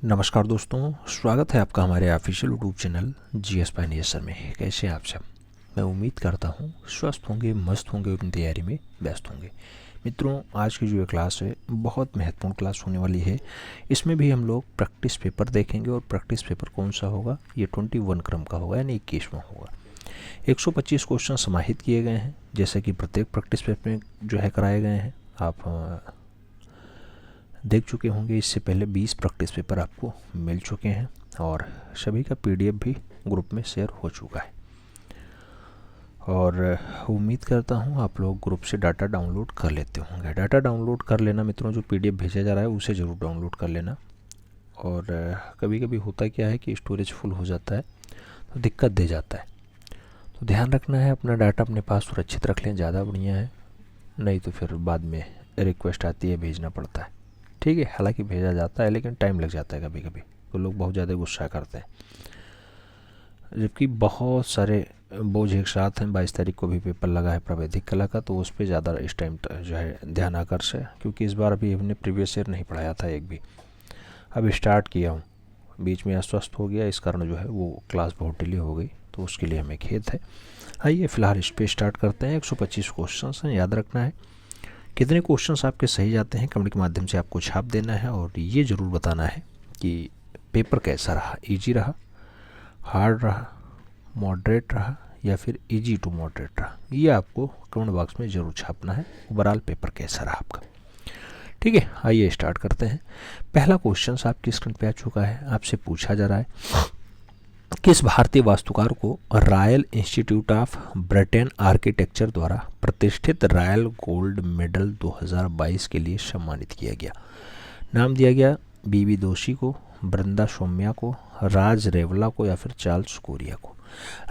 नमस्कार दोस्तों, स्वागत है आपका हमारे official YouTube channel GS Pioneer में। कैसे हैं आप सब? मैं उम्मीद करता हूं स्वस्थ होंगे, मस्त होंगे, अपनी तैयारी में व्यस्त होंगे। मित्रों, आज की जो ये क्लास है बहुत महत्वपूर्ण क्लास होने वाली है। इसमें भी हम लोग प्रैक्टिस पेपर देखेंगे और प्रैक्टिस पेपर कौन सा होगा? ये 21 क्रम का होगा, यानी 21वां होगा। 125 क्वेश्चन समाहित किए गए हैं, जैसे कि प्रत्येक प्रैक्टिस पेपर में जो है कराए गए हैं। आप देख चुके होंगे, इससे पहले 20 प्रैक्टिस पेपर आपको मिल चुके हैं और सभी का पीडीएफ भी ग्रुप में शेयर हो चुका है। और उम्मीद करता हूं आप लोग ग्रुप से डाटा डाउनलोड कर लेते होंगे। डाटा डाउनलोड कर लेना मित्रों, जो पीडीएफ भेजा जा रहा है उसे ज़रूर डाउनलोड कर लेना। और कभी कभी होता क्या है कि स्टोरेज फुल हो जाता है तो दिक्कत दे जाता है, तो ध्यान रखना है, अपना डाटा अपने पास सुरक्षित रख लें, ज़्यादा बढ़िया है। नहीं तो फिर बाद में रिक्वेस्ट आती है, भेजना पड़ता है। ठीक है, हालांकि भेजा जाता है लेकिन टाइम लग जाता है कभी कभी, तो लोग बहुत ज़्यादा गुस्सा करते हैं। जबकि बहुत सारे बोझ एक साथ हैं। 22 तारीख को भी पेपर लगा है प्रावैधिक कला का, तो उस पर ज़्यादा इस टाइम जो है ध्यान आकर्षण है, क्योंकि इस बार अभी हमने प्रीवियस ईयर नहीं पढ़ाया था एक भी। अब स्टार्ट किया हूँ, बीच में अस्वस्थ हो गया, इस कारण जो है वो क्लास बहुत डिले हो गई, तो उसके लिए हमें खेद है। आइए फिलहाल इस पर स्टार्ट करते हैं। 125 क्वेश्चन हैं, याद रखना है। कितने क्वेश्चंस आपके सही जाते हैं कमेंट के माध्यम से आपको छाप देना है, और ये ज़रूर बताना है कि पेपर कैसा रहा, इजी रहा, हार्ड रहा, मॉडरेट रहा, या फिर इजी टू मॉडरेट रहा। ये आपको कमेंट बॉक्स में ज़रूर छापना है, ओवरऑल पेपर कैसा रहा आपका। ठीक है, आइए स्टार्ट करते हैं। पहला क्वेश्चन आपकी स्क्रीन पे आ चुका है। आपसे पूछा जा रहा है, किस भारतीय वास्तुकार को royal institute of Britain architecture द्वारा प्रतिष्ठित रॉयल गोल्ड मेडल 2022 के लिए सम्मानित किया गया? नाम दिया गया बीबी दोशी को, बृंदा सौम्या को, राज रेवला को, या फिर चार्ल्स कोरिया को।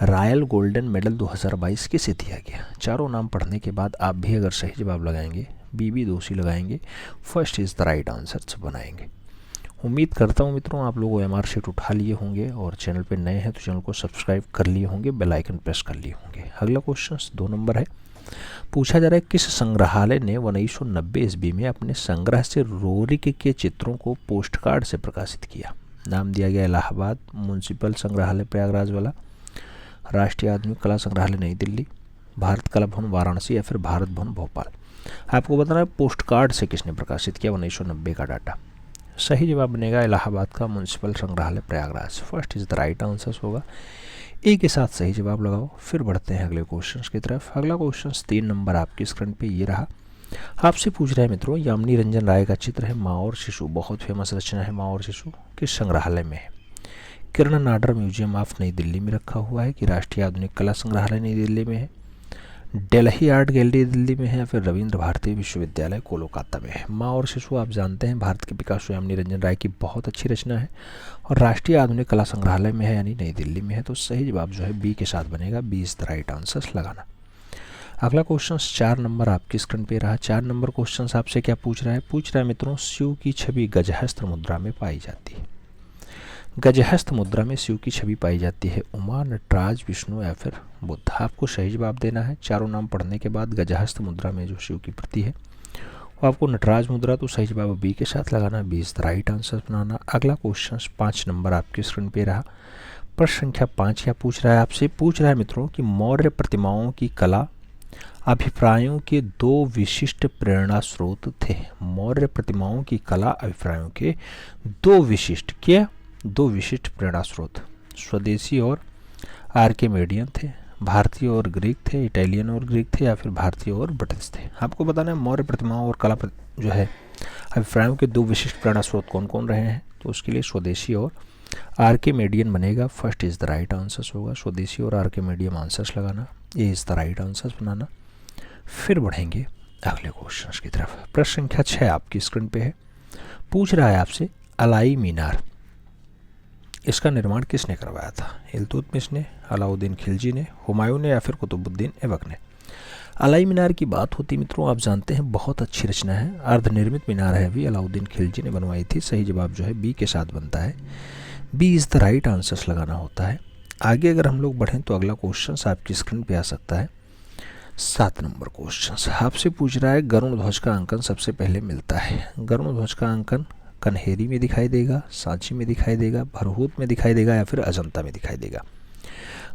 रॉयल गोल्डन मेडल 2022 किसे दिया गया? चारों नाम पढ़ने के बाद आप भी अगर सही जवाब लगाएंगे, बीबी दोशी लगाएंगे, first is the right answer बनाएंगे। उम्मीद करता हूँ मित्रों आप लोग OMR शीट उठा लिए होंगे, और चैनल पे नए हैं तो चैनल को सब्सक्राइब कर लिए होंगे, बेल आइकन प्रेस कर लिए होंगे। अगला क्वेश्चन 2 नंबर है। पूछा जा रहा है, किस संग्रहालय ने 1990 ईस्वी में अपने संग्रह से रोरिक के चित्रों को पोस्ट कार्ड से प्रकाशित किया? नाम दिया गया इलाहाबाद म्यूनसिपल संग्रहालय प्रयागराज वाला, राष्ट्रीय आधुनिक कला संग्रहालय नई दिल्ली, भारत कला भवन वाराणसी, या फिर भारत भवन भोपाल। आपको बताना है पोस्ट कार्ड से किसने प्रकाशित किया 1990 का डाटा। सही जवाब बनेगा इलाहाबाद का म्यूनसिपल संग्रहालय Prayagraj, first is the right answer होगा। एक के साथ सही जवाब लगाओ। फिर बढ़ते हैं अगले क्वेश्चन की तरफ। अगला क्वेश्चन 3 नंबर आपकी स्क्रीन पे ये रहा। आपसे पूछ रहा है मित्रों, यामिनी रंजन राय का चित्र है माँ और शिशु, बहुत फेमस रचना है माँ और शिशु, किस संग्रहालय में है? किरण नाडर म्यूजियम ऑफ नई दिल्ली में रखा हुआ है, कि राष्ट्रीय आधुनिक कला संग्रहालय नई दिल्ली में है, दिल्ली आर्ट गैलरी दिल्ली में है, या फिर रविंद्र भारती विश्वविद्यालय कोलकाता में है? माँ और शिशु आप जानते हैं भारत के पिकासो यामिनी रंजन राय की बहुत अच्छी रचना है, और राष्ट्रीय आधुनिक कला संग्रहालय में है, यानी नई दिल्ली में है। तो सही जवाब जो है बी के साथ बनेगा, B is the right answer लगाना। अगला क्वेश्चन 4 नंबर आपकी स्क्रीन पे रहा। 4 नंबर क्वेश्चन आपसे क्या पूछ रहा है? पूछ रहा है मित्रों, शिव की छवि गजहस्त मुद्रा में पाई जाती है। गजहस्त मुद्रा में शिव की छवि पाई जाती है उमा, नटराज, विष्णु, या फिर बुद्ध? आपको सही जवाब देना है। चारों नाम पढ़ने के बाद गजहस्त मुद्रा में जो शिव की प्रति है वो आपको नटराज मुद्रा, तो सही जवाब बी के साथ लगाना, B is the right answer बनाना। अगला क्वेश्चन 5 नंबर आपकी स्क्रीन पे रहा। प्रश्न संख्या 5 क्या पूछ रहा है आपसे? पूछ रहा है मित्रों कि मौर्य प्रतिमाओं की कला अभिप्रायों के 2 विशिष्ट प्रेरणा स्रोत थे। मौर्य प्रतिमाओं की कला अभिप्रायों के 2 विशिष्ट प्रेरणा स्रोत, स्वदेशी और आर्किमेडियन थे, भारतीय और ग्रीक थे, इटालियन और ग्रीक थे, या फिर भारतीय और ब्रिटिश थे? आपको बताना है मौर्य प्रतिमाओं और कला जो है अभिप्रायों के 2 विशिष्ट प्रेरणा स्रोत कौन कौन रहे हैं? तो उसके लिए स्वदेशी और आर्किमेडियन बनेगा, first is the right answer होगा। स्वदेशी और आर्किमेडियन आंसर्स लगाना, ये इज द राइट आंसर बनाना। फिर बढ़ेंगे अगले क्वेश्चन की तरफ। प्रश्न संख्या 6 आपकी स्क्रीन पे है। पूछ रहा है आपसे, अलाई मीनार, इसका निर्माण किसने करवाया था? इल्तुतमिश ने, अलाउद्दीन खिलजी ने, हुमायूं ने, या फिर कुतुबुद्दीन ऐबक ने? अलाई मीनार की बात होती मित्रों आप जानते हैं बहुत अच्छी रचना है, अर्धनिर्मित मीनार है, अभी अलाउद्दीन खिलजी ने बनवाई थी। सही जवाब जो है बी के साथ बनता है, B is the right answer लगाना होता है। आगे अगर हम लोग बढ़ें तो अगला क्वेश्चन आपकी स्क्रीन पे आ सकता है 7 नंबर क्वेश्चन। आपसे पूछ रहा है, गरुड़ ध्वज का अंकन सबसे पहले मिलता है। गरुड़ ध्वज का अंकन कन्हेरी में दिखाई देगा, सांची में दिखाई देगा, भरहूत में दिखाई देगा या फिर अजंता में दिखाई देगा।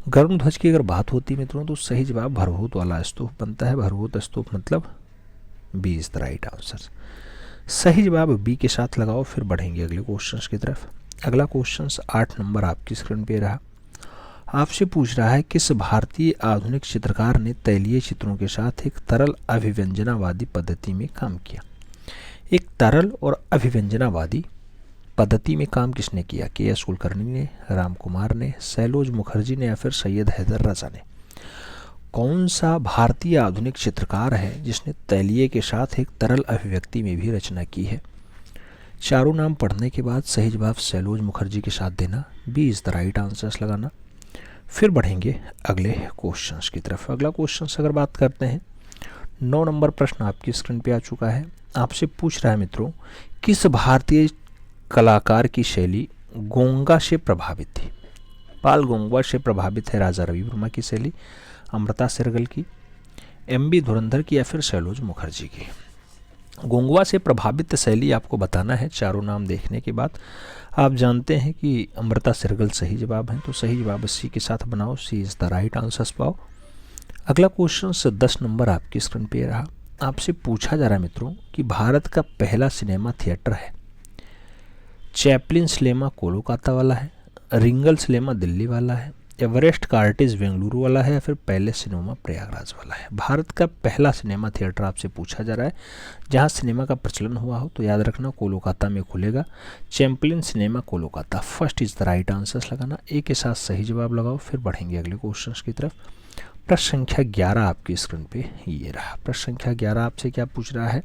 गरुड़ ध्वज की अगर बात होती है मित्रों तो सही जवाब भरहूत वाला स्तूप बनता है। भरहूत स्तूप मतलब B is the right answer. सही जवाब बी के साथ लगाओ। फिर बढ़ेंगे अगले क्वेश्चन की तरफ। अगला क्वेश्चन 8 नंबर आपकी स्क्रीन पे रहा। आपसे पूछ रहा है किस भारतीय आधुनिक चित्रकार ने तैलीय चित्रों के साथ एक तरल अभिव्यंजनावादी पद्धति में काम किया। एक तरल और अभिव्यंजनावादी पद्धति में काम किसने किया? के एस कुलकर्णी ने, राम कुमार ने, सैलोज मुखर्जी ने या फिर सैयद हैदर रजा ने। कौन सा भारतीय आधुनिक चित्रकार है जिसने तैलीय के साथ एक तरल अभिव्यक्ति में भी रचना की है? चारों नाम पढ़ने के बाद सही जवाब सैलोज मुखर्जी के साथ देना, B is the right answers लगाना। फिर बढ़ेंगे अगले क्वेश्चंस की तरफ। अगला क्वेश्चन अगर बात करते हैं 9 नंबर प्रश्न आपकी स्क्रीन पे आ चुका है। आपसे पूछ रहा है मित्रों किस भारतीय कलाकार की शैली गोंगा से प्रभावित थी? पाल गोंगा से प्रभावित है राजा रवि वर्मा की शैली, अमृता शेरगिल की, एम.बी. धुरंधर की या फिर सैलोज मुखर्जी की। गोंगवा से प्रभावित शैली आपको बताना है। चारों नाम देखने के बाद आप जानते हैं कि अमृता शेरगिल सही जवाब है, तो सही जवाब सी के साथ बनाओ, सी इज द राइट आंसर्स पाओ। अगला क्वेश्चन 10 नंबर आपकी स्क्रीन पे रहा। आपसे पूछा जा रहा है मित्रों कि भारत का पहला सिनेमा थिएटर है। चैपलिन सिनेमा कोलकाता वाला है, रिंगल सिनेमा दिल्ली वाला है, एवरेस्ट कार्टिज बेंगलुरु वाला है या फिर पैलेस सिनेमा प्रयागराज वाला है। भारत का पहला सिनेमा थिएटर आपसे पूछा जा रहा है जहां सिनेमा का प्रचलन हुआ हो, तो याद रखना कोलकाता में खुलेगा। Chaplin cinema Kolkata, first is the right answers लगाना। ए के साथ सही जवाब लगाओ। फिर बढ़ेंगे अगले क्वेश्चन की तरफ। प्रश्न संख्या 11 आपकी स्क्रीन पे ये रहा। प्रश्न संख्या 11 आपसे क्या पूछ रहा है?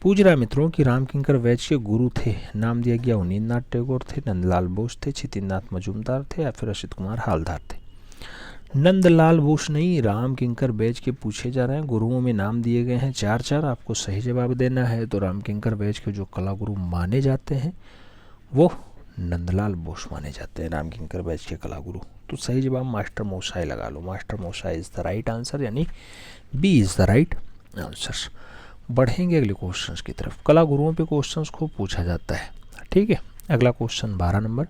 पूछ रहा है मित्रों कि रामकिंकर वैद्य के गुरु थे, नाम दिया गया अवनींद्रनाथ टैगोर थे, नंदलाल बोस थे, छितिंद्रनाथ मजूमदार थे या फिर असित कुमार हालदार थे। नंदलाल बोस नहीं, रामकिंकर वैद्य के पूछे जा रहे हैं। गुरुओं में नाम दिए गए हैं 4 आपको सही जवाब देना है। तो रामकिंकर वैद्य के जो कला गुरु माने जाते हैं वो नंदलाल बोस माने जाते हैं, रामकिंकर वैद्य के कला गुरु। तो सही जवाब मास्टर मोसाई लगा लो, master Moshai is the right answer, यानी B is the right answer. बढ़ेंगे अगले क्वेश्चंस की तरफ। कला गुरुओं पे क्वेश्चंस को पूछा जाता है, ठीक है। अगला क्वेश्चन 12 नंबर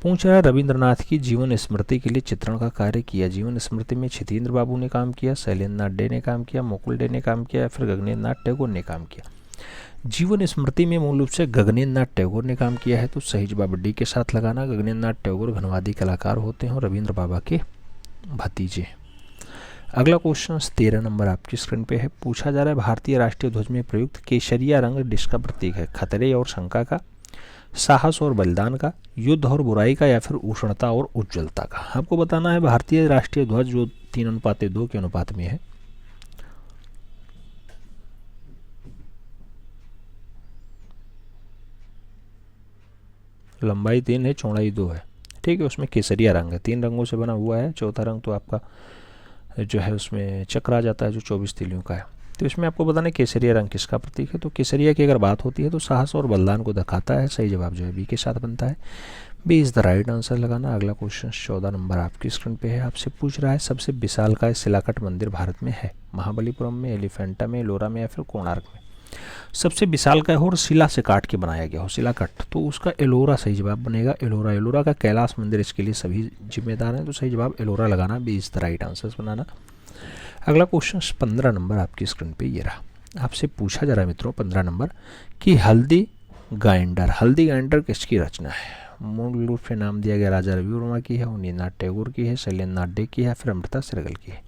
पूछ रहा है रविंद्रनाथ की जीवन स्मृति के लिए चित्रण का कार्य किया। जीवन स्मृति में छितेंद्र बाबू ने काम किया, शैलेंद्रनाथ डे ने काम किया, मुकुल डे ने काम किया या फिर गगनेंद्रनाथ टैगोर ने काम किया। जीवन स्मृति में मूल रूप से गगनेंद्रनाथ टैगोर ने काम किया है, तो सही जवाब डी के साथ लगाना। गगनेंद्रनाथ टैगोर घनवादी कलाकार होते हैं और रविंद्र बाबा के भतीजे। अगला क्वेश्चन 13 नंबर आपकी स्क्रीन पे है। पूछा जा रहा है भारतीय राष्ट्रीय ध्वज में प्रयुक्त केसरिया रंग किसका प्रतीक है? खतरे और शंका का, साहस और बलिदान का, युद्ध और बुराई का या फिर उष्णता और उज्ज्वलता का। आपको बताना है भारतीय राष्ट्रीय ध्वज जो 3:2 के अनुपात में है। लंबाई 3 है, चौड़ाई 2 है, ठीक है। उसमें केसरिया रंग है, 3 रंगों से बना हुआ है। चौथा रंग तो आपका जो है उसमें चक्र आ जाता है जो 24 तीलियों का है। तो इसमें आपको बताना है केसरिया रंग किसका प्रतीक है। तो केसरिया की अगर बात होती है तो साहस और बलिदान को दिखाता है। सही जवाब जो है बी के साथ बनता है, B is the right answer लगाना। अगला क्वेश्चन 14 नंबर आपकी स्क्रीन पे है। आपसे पूछ रहा है सबसे विशालकाय शिलाकट मंदिर भारत में है? महाबलीपुरम में, एलिफेंटा में, एलोरा में या फिर कोणार्क में। सबसे विशालकाय हो और शिला से काट के बनाया गया हो शिलाकट, तो उसका एलोरा सही जवाब बनेगा। एलोरा, एलोरा का कैलाश मंदिर इसके लिए सभी जिम्मेदार हैं, तो सही जवाब एलोरा लगाना, B is the right answers बनाना। अगला क्वेश्चन 15 नंबर आपकी स्क्रीन पे ये रहा। आपसे पूछा जा रहा है मित्रों 15 नंबर कि हल्दी गाइंडर किसकी रचना है? मूल रूप से नाम दिया गया राजा रवि वर्मा की है, अवनींद्रनाथ टैगोर की है, शैलेंद्रनाथ डे की है, फिर अमृता शेरगिल की है।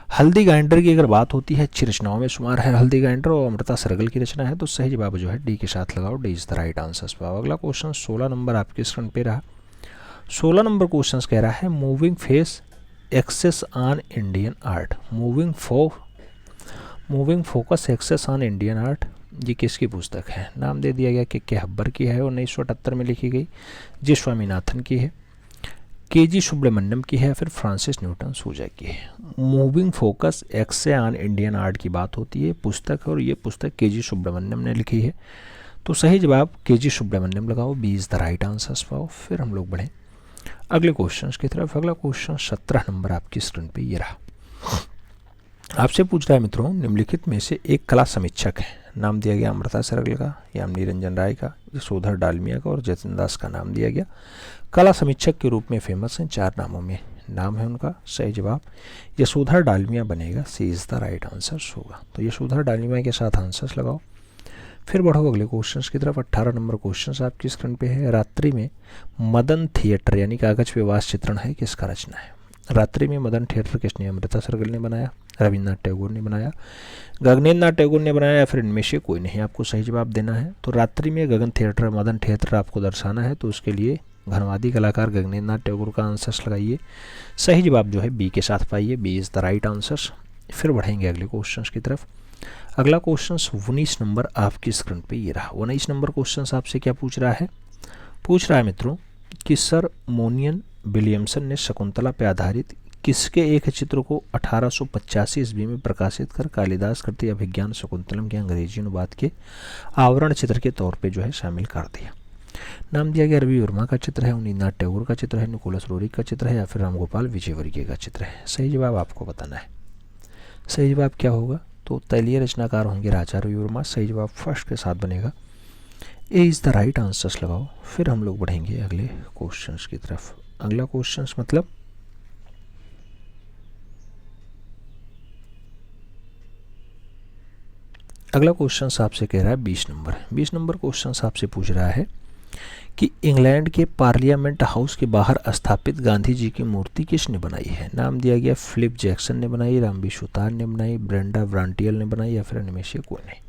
हल्दी गाइंडर की अगर बात होती है अच्छी रचनाओं में शुमार है हल्दी गाइंडर, और अमृता शेरगिल की रचना है, तो सही जवाब जो है डी के साथ लगाओ, D is the right answers पाओ। अगला क्वेश्चन 16 नंबर आपके स्क्रीन पे रहा। 16 नंबर क्वेश्चन कह रहा है moving face access on Indian art. Moving focus access on Indian art, ये किसकी पुस्तक है? नाम दे दिया गया कि हब्बर की है, 1978 में लिखी गई, जी स्वामीनाथन की है, के.जी. सुब्रमण्यम की है, फिर फ्रांसिस न्यूटन सूजा की है। Moving focus access on Indian art की बात होती है पुस्तक, और ये पुस्तक के.जी. सुब्रमण्यम ने लिखी है, तो सही जवाब के.जी. सुब्रमण्यम लगाओ, B is the right answers पाओ। फिर हम लोग बढ़ें अगले क्वेश्चन की तरफ। अगला क्वेश्चन 17 नंबर आपकी स्क्रीन पे ये रहा। आपसे पूछ रहा है मित्रों निम्नलिखित में से एक कला समीक्षक है, नाम दिया गया अमृता सरगल का, यामिनी रंजन राय का, यशोधर डालमिया का और जतिन दास का नाम दिया गया। कला समीक्षक के रूप में फेमस हैं, 4 नामों में नाम है उनका। सही जवाब यशोधर डालमिया बनेगा, सी इज़ द राइट आंसर होगा। तो यशोधर डालमिया के साथ आंसर्स लगाओ। फिर बढ़ो अगले क्वेश्चंस की तरफ। 18 नंबर क्वेश्चन आपकी स्क्रीन पे है। रात्रि में मदन थिएटर यानी कागज पे वास चित्रण है, किसका रचना है? रात्रि में मदन थिएटर किसने? अमृता सरगल ने बनाया, रविन्द्रनाथ टैगोर ने बनाया, गगनेन्द्रनाथ टैगोर ने बनाया, या फिर इनमें से कोई नहीं? आपको सही जवाब देना है। तो रात्रि में गगन थिएटर मदन थिएटर आपको दर्शाना है, तो उसके लिए घनवादी कलाकार गगनेन्द्रनाथ टैगोर का आंसर्स लगाइए। सही जवाब जो है बी के साथ पाइए, B is the right answers. फिर बढ़ेंगे अगले क्वेश्चन की तरफ। अगला क्वेश्चन 19 नंबर आपकी स्क्रीन पे ये रहा। 19 नंबर क्वेश्चन आपसे क्या पूछ रहा है? पूछ रहा है मित्रों कि सर मोनियन विलियमसन ने शकुंतला पर आधारित किसके एक चित्र को 1885 ईस्वी में प्रकाशित कर कालिदास कृति अभिज्ञान शकुंतलम के अंग्रेजी अनुवाद के आवरण चित्र के तौर पे जो है शामिल कर दिया? नाम दिया गया रवि वर्मा का चित्र है, अवनींद्रनाथ टैगोर का चित्र है, निकोलस रोरिक का चित्र है, या फिर रामगोपाल विजयवर्गीय का चित्र है? सही जवाब आपको बताना है। सही जवाब क्या होगा? तो तैलीय रचनाकार होंगे राजा रवि वर्मा। सही जवाब फर्स्ट के साथ बनेगा, A is the right answers लगाओ। फिर हम लोग बढ़ेंगे अगले क्वेश्चंस की तरफ। अगला क्वेश्चंस मतलब अगला क्वेश्चन आपसे कह रहा है 20 नंबर। 20 नंबर क्वेश्चन आपसे पूछ रहा है कि इंग्लैंड के पार्लियामेंट हाउस के बाहर स्थापित गांधी जी की मूर्ति किसने बनाई है? नाम दिया गया फिलिप जैक्सन ने बनाई, रामबी सुतार ने बनाई, ब्रेंडा ब्रांटियल ने बनाई, या फिर इनमें से कोई नहीं?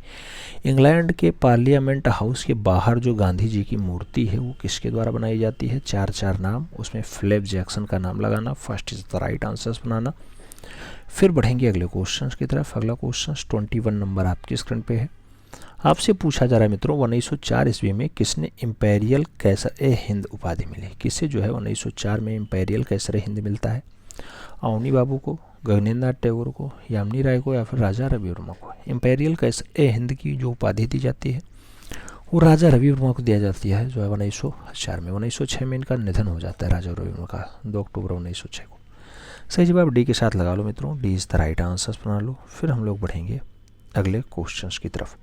इंग्लैंड के पार्लियामेंट हाउस के बाहर जो गांधी जी की मूर्ति है वो किसके द्वारा बनाई जाती है? 4 नाम, उसमें फिलिप जैक्सन का नाम लगाना, first is the right answers बनाना। फिर बढ़ेंगे अगले क्वेश्चन की तरफ। अगला क्वेश्चन 21 नंबर आपकी स्क्रीन पे है। आपसे पूछा जा रहा है मित्रों 1904 ईस्वी में किसने इम्पेरियल कैसर ए हिंद उपाधि मिली? किसे जो है 1904 में इम्पेरियल कैसर ए हिंद मिलता है? अवनी बाबू को, गगनेन्द्रनाथ टैगोर को, यामिनी राय को, या फिर राजा रवि वर्मा को? इम्पेरियल कैसर ए हिंद की जो उपाधि दी जाती है वो राजा रवि वर्मा को दिया जाती है, जो है 1904 में। 1906 में इनका निधन हो जाता है राजा रवि वर्मा का, 2 अक्टूबर 1906 को। सही जवाब डी के साथ लगा लो मित्रों, D is the right answers बना लो। फिर हम लोग बढ़ेंगे अगले क्वेश्चंस की तरफ।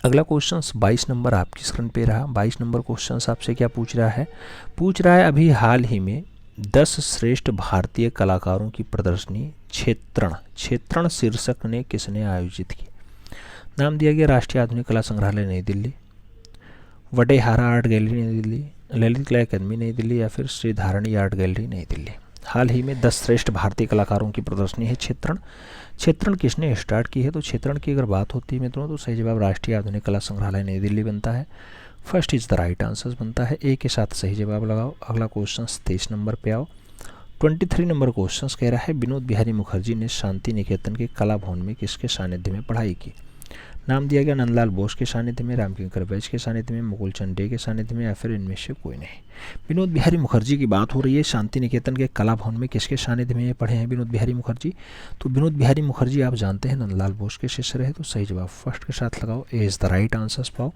अगला क्वेश्चन 22 नंबर आपकी स्क्रीन पे रहा। 22 नंबर क्वेश्चन आपसे क्या पूछ रहा है? पूछ रहा है अभी हाल ही में 10 श्रेष्ठ भारतीय कलाकारों की प्रदर्शनी क्षेत्रण शीर्षक ने किसने आयोजित की? नाम दिया गया राष्ट्रीय आधुनिक कला संग्रहालय नई दिल्ली, वडेहारा आर्ट गैलरी नई दिल्ली, ललित कला अकादमी नई दिल्ली, या फिर श्री धारणी आर्ट गैलरी नई दिल्ली? हाल ही में 10 श्रेष्ठ भारतीय कलाकारों की प्रदर्शनी है क्षेत्रण किसने स्टार्ट की है? तो क्षेत्रण की अगर बात होती है मित्रों तो सही जवाब राष्ट्रीय आधुनिक कला संग्रहालय नई दिल्ली बनता है, first is the right answer बनता है। ए के साथ सही जवाब लगाओ। अगला क्वेश्चन 23 नंबर पे आओ। 23 नंबर क्वेश्चन कह रहा है विनोद बिहारी मुखर्जी ने शांति निकेतन के कला भवन में किसके सानिध्य में पढ़ाई की? नाम दिया गया नंदलाल बोस के सानिध्य में, रामकिंकर बैज के सानिध्य में, मुकुल चंद डे के सानिध्य में, या फिर इनमें से कोई नहीं? विनोद बिहारी मुखर्जी की बात हो रही है, शांति निकेतन के कला भवन में किसके सानिध्य में पढ़े हैं विनोद बिहारी मुखर्जी? तो विनोद बिहारी मुखर्जी आप जानते हैं नंदलाल बोस के शिष्य रहे, तो सही जवाब फर्स्ट के साथ लगाओ, A is the right answers पाओ।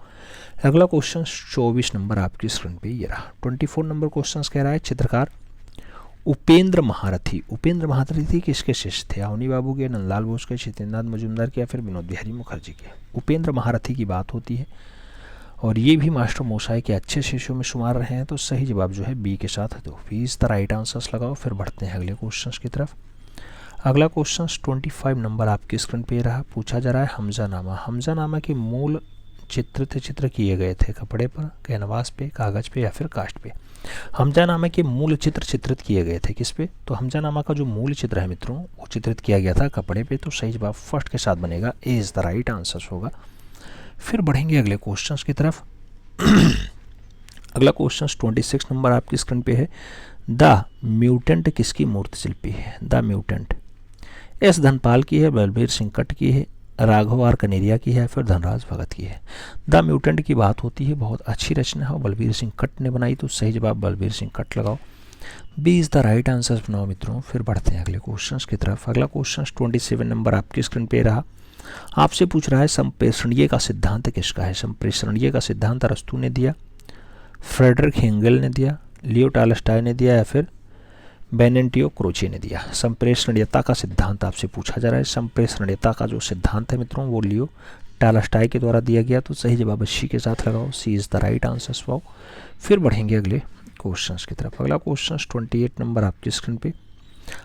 अगला क्वेश्चन 24 नंबर आपकी स्क्रीन पे ये रहा। 24 नंबर क्वेश्चन कह रहा है चित्रकार उपेंद्र महारथी किसके शिष्य थे? अवनी बाबू के, नंदलाल बोस के, जितेंद्रनाथ मजूमदार के, या फिर विनोद बिहारी मुखर्जी के? उपेंद्र महारथी की बात होती है और ये भी मास्टर मोशाई के अच्छे शिष्यों में शुमार रहे हैं, तो सही जवाब जो है बी के साथ है, तो B is the right answers लगाओ। फिर बढ़ते हैं अगले क्वेश्चन की तरफ। अगला क्वेश्चन 25 नंबर आपकी स्क्रीन पे रहा। पूछा जा रहा है हमजानामा के मूल चित्र किए गए थे कपड़े पर, कैनवास पे, कागज पे, या फिर कास्ट पे? हमजानामा के मूल चित्र चित्रित किए गए थे किस पे? तो हमजानामा का जो मूल चित्र है मित्रों वो चित्रित किया गया था कपड़े पे, तो सही जवाब फर्स्ट के साथ बनेगा, A is the right answer होगा। फिर बढ़ेंगे अगले क्वेश्चन की तरफ। अगला क्वेश्चन 26 नंबर आपकी स्क्रीन पे है। द म्यूटेंट किसकी मूर्ति शिल्पी है? द म्यूटेंट एस धनपाल की है, बलबीर सिंह कट की है, राघव आर कनेरिया की है, फिर धनराज भगत की है? द म्यूटेंट की बात होती है, बहुत अच्छी रचना है, बलबीर सिंह कट ने बनाई, तो सही जवाब बलबीर सिंह कट लगाओ, B is the right answer बनाओ मित्रों। फिर बढ़ते हैं अगले क्वेश्चन की तरफ। अगला क्वेश्चन 27 नंबर आपकी स्क्रीन पे रहा। आपसे पूछ रहा है संप्रेषणीय का सिद्धांत किसका है? संप्रेषणीय का सिद्धांत अरस्तू ने दिया, फ्रेडरिक हेगेल ने दिया, लियो टॉल्स्टॉय ने दिया, या फिर बेनेंटियो क्रोचे ने दिया। संप्रेषणीयता का सिद्धांत आपसे पूछा जा रहा है। संप्रेषणीयता का जो सिद्धांत है मित्रों वो लियो टॉलस्टॉय के द्वारा दिया गया। तो सही जवाब सी के साथ लगाओ, सी इज़ द राइट आंसर स्वाओ। फिर बढ़ेंगे अगले क्वेश्चंस की तरफ। अगला क्वेश्चन 28 नंबर आपकी स्क्रीन पे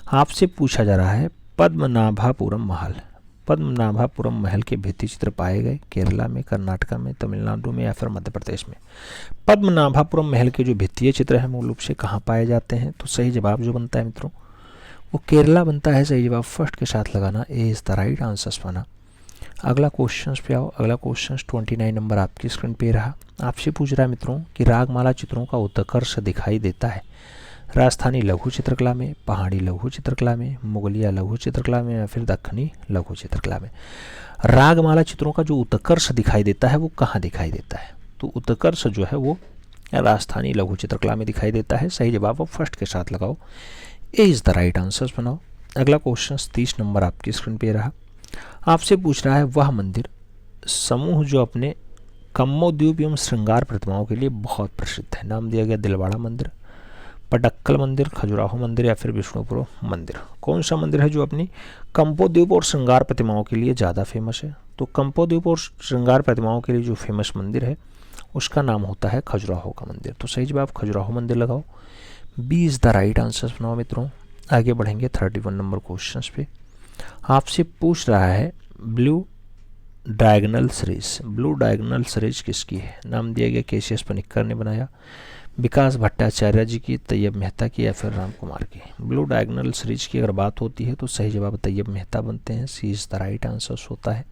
आपसे पूछा जा रहा है पद्मनाभपुरम महल। पद्मनाभपुरम महल के भित्ति चित्र पाए गए केरला में, कर्नाटका में, तमिलनाडु में या फिर मध्य प्रदेश में। पद्मनाभपुरम महल के जो भित्तीय चित्र हैं मूल रूप से कहाँ पाए जाते हैं? तो सही जवाब जो बनता है मित्रों वो केरला बनता है। सही जवाब फर्स्ट के साथ लगाना, A is the right answer बना। अगला क्वेश्चन पे आओ। अगला क्वेश्चन 29 नंबर आपकी स्क्रीन पे रहा। आपसे पूछ रहा है मित्रों कि रागमाला चित्रों का उत्कर्ष दिखाई देता है राजस्थानी लघु चित्रकला में, पहाड़ी लघु चित्रकला में, मुगलिया लघु चित्रकला में या फिर दक्षिणी लघु चित्रकला में। रागमाला चित्रों का जो उत्कर्ष दिखाई देता है वो कहाँ दिखाई देता है? तो उत्कर्ष जो है वो राजस्थानी लघु चित्रकला में दिखाई देता है। सही जवाब वो फर्स्ट के साथ लगाओ, A is the right answer बनाओ। अगला क्वेश्चन 30 नंबर आपकी स्क्रीन पे रहा। आपसे पूछ रहा है वह मंदिर समूह जो अपने कम्मोद्वीप एवं श्रृंगार प्रतिमाओं के लिए बहुत प्रसिद्ध है। नाम दिया गया दिलवाड़ा मंदिर, पटक्कल मंदिर, खजुराहो मंदिर या फिर विष्णुपुर मंदिर। कौन सा मंदिर है जो अपनी कंपोद्वीप और श्रृंगार प्रतिमाओं के लिए ज़्यादा फेमस है? तो कंपोद्वीप और श्रृंगार प्रतिमाओं के लिए जो फेमस मंदिर है उसका नाम होता है खजुराहो का मंदिर। तो सही जवाब खजुराहो मंदिर लगाओ, B is the right answer बनाओ मित्रों। आगे बढ़ेंगे 31 नंबर क्वेश्चन पे। आपसे पूछ रहा है blue diagonal series. Blue diagonal series किसकी है? नाम दिया गया केसीएस पनिक्कर ने बनाया, विकास भट्टाचार्य जी की, तैयब मेहता की या फिर राम कुमार की। ब्लू डायगोनल सीरीज की अगर बात होती है तो सही जवाब तैयब मेहता बनते हैं, सी इज़ द राइट आंसर होता है।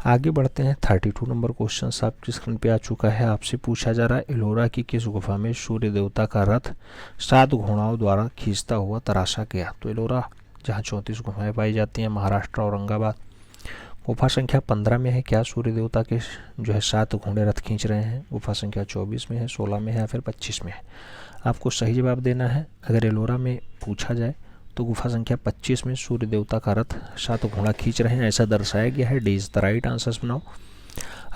आगे बढ़ते हैं 32 नंबर क्वेश्चन आपकी स्क्रीन पे आ चुका है। आपसे पूछा जा रहा है एलोरा की किस गुफा में सूर्य देवता का रथ 7 घोड़ाओं द्वारा खींचता हुआ तराशा गया? तो एलोरा जहाँ 34 गुफाएं पाई जाती हैं, महाराष्ट्र औरंगाबाद। गुफा संख्या 15 में है। क्या सूर्य देवता के जो है 7 घोड़े रथ खींच रहे हैं? गुफा संख्या 24 में है, 16 में है या फिर 25 में है? आपको सही जवाब देना है। अगर एलोरा में पूछा जाए तो गुफा संख्या 25 में सूर्य देवता का रथ 7 घोड़ा खींच रहे हैं ऐसा दर्शाया गया है, D is the right answer बनाओ।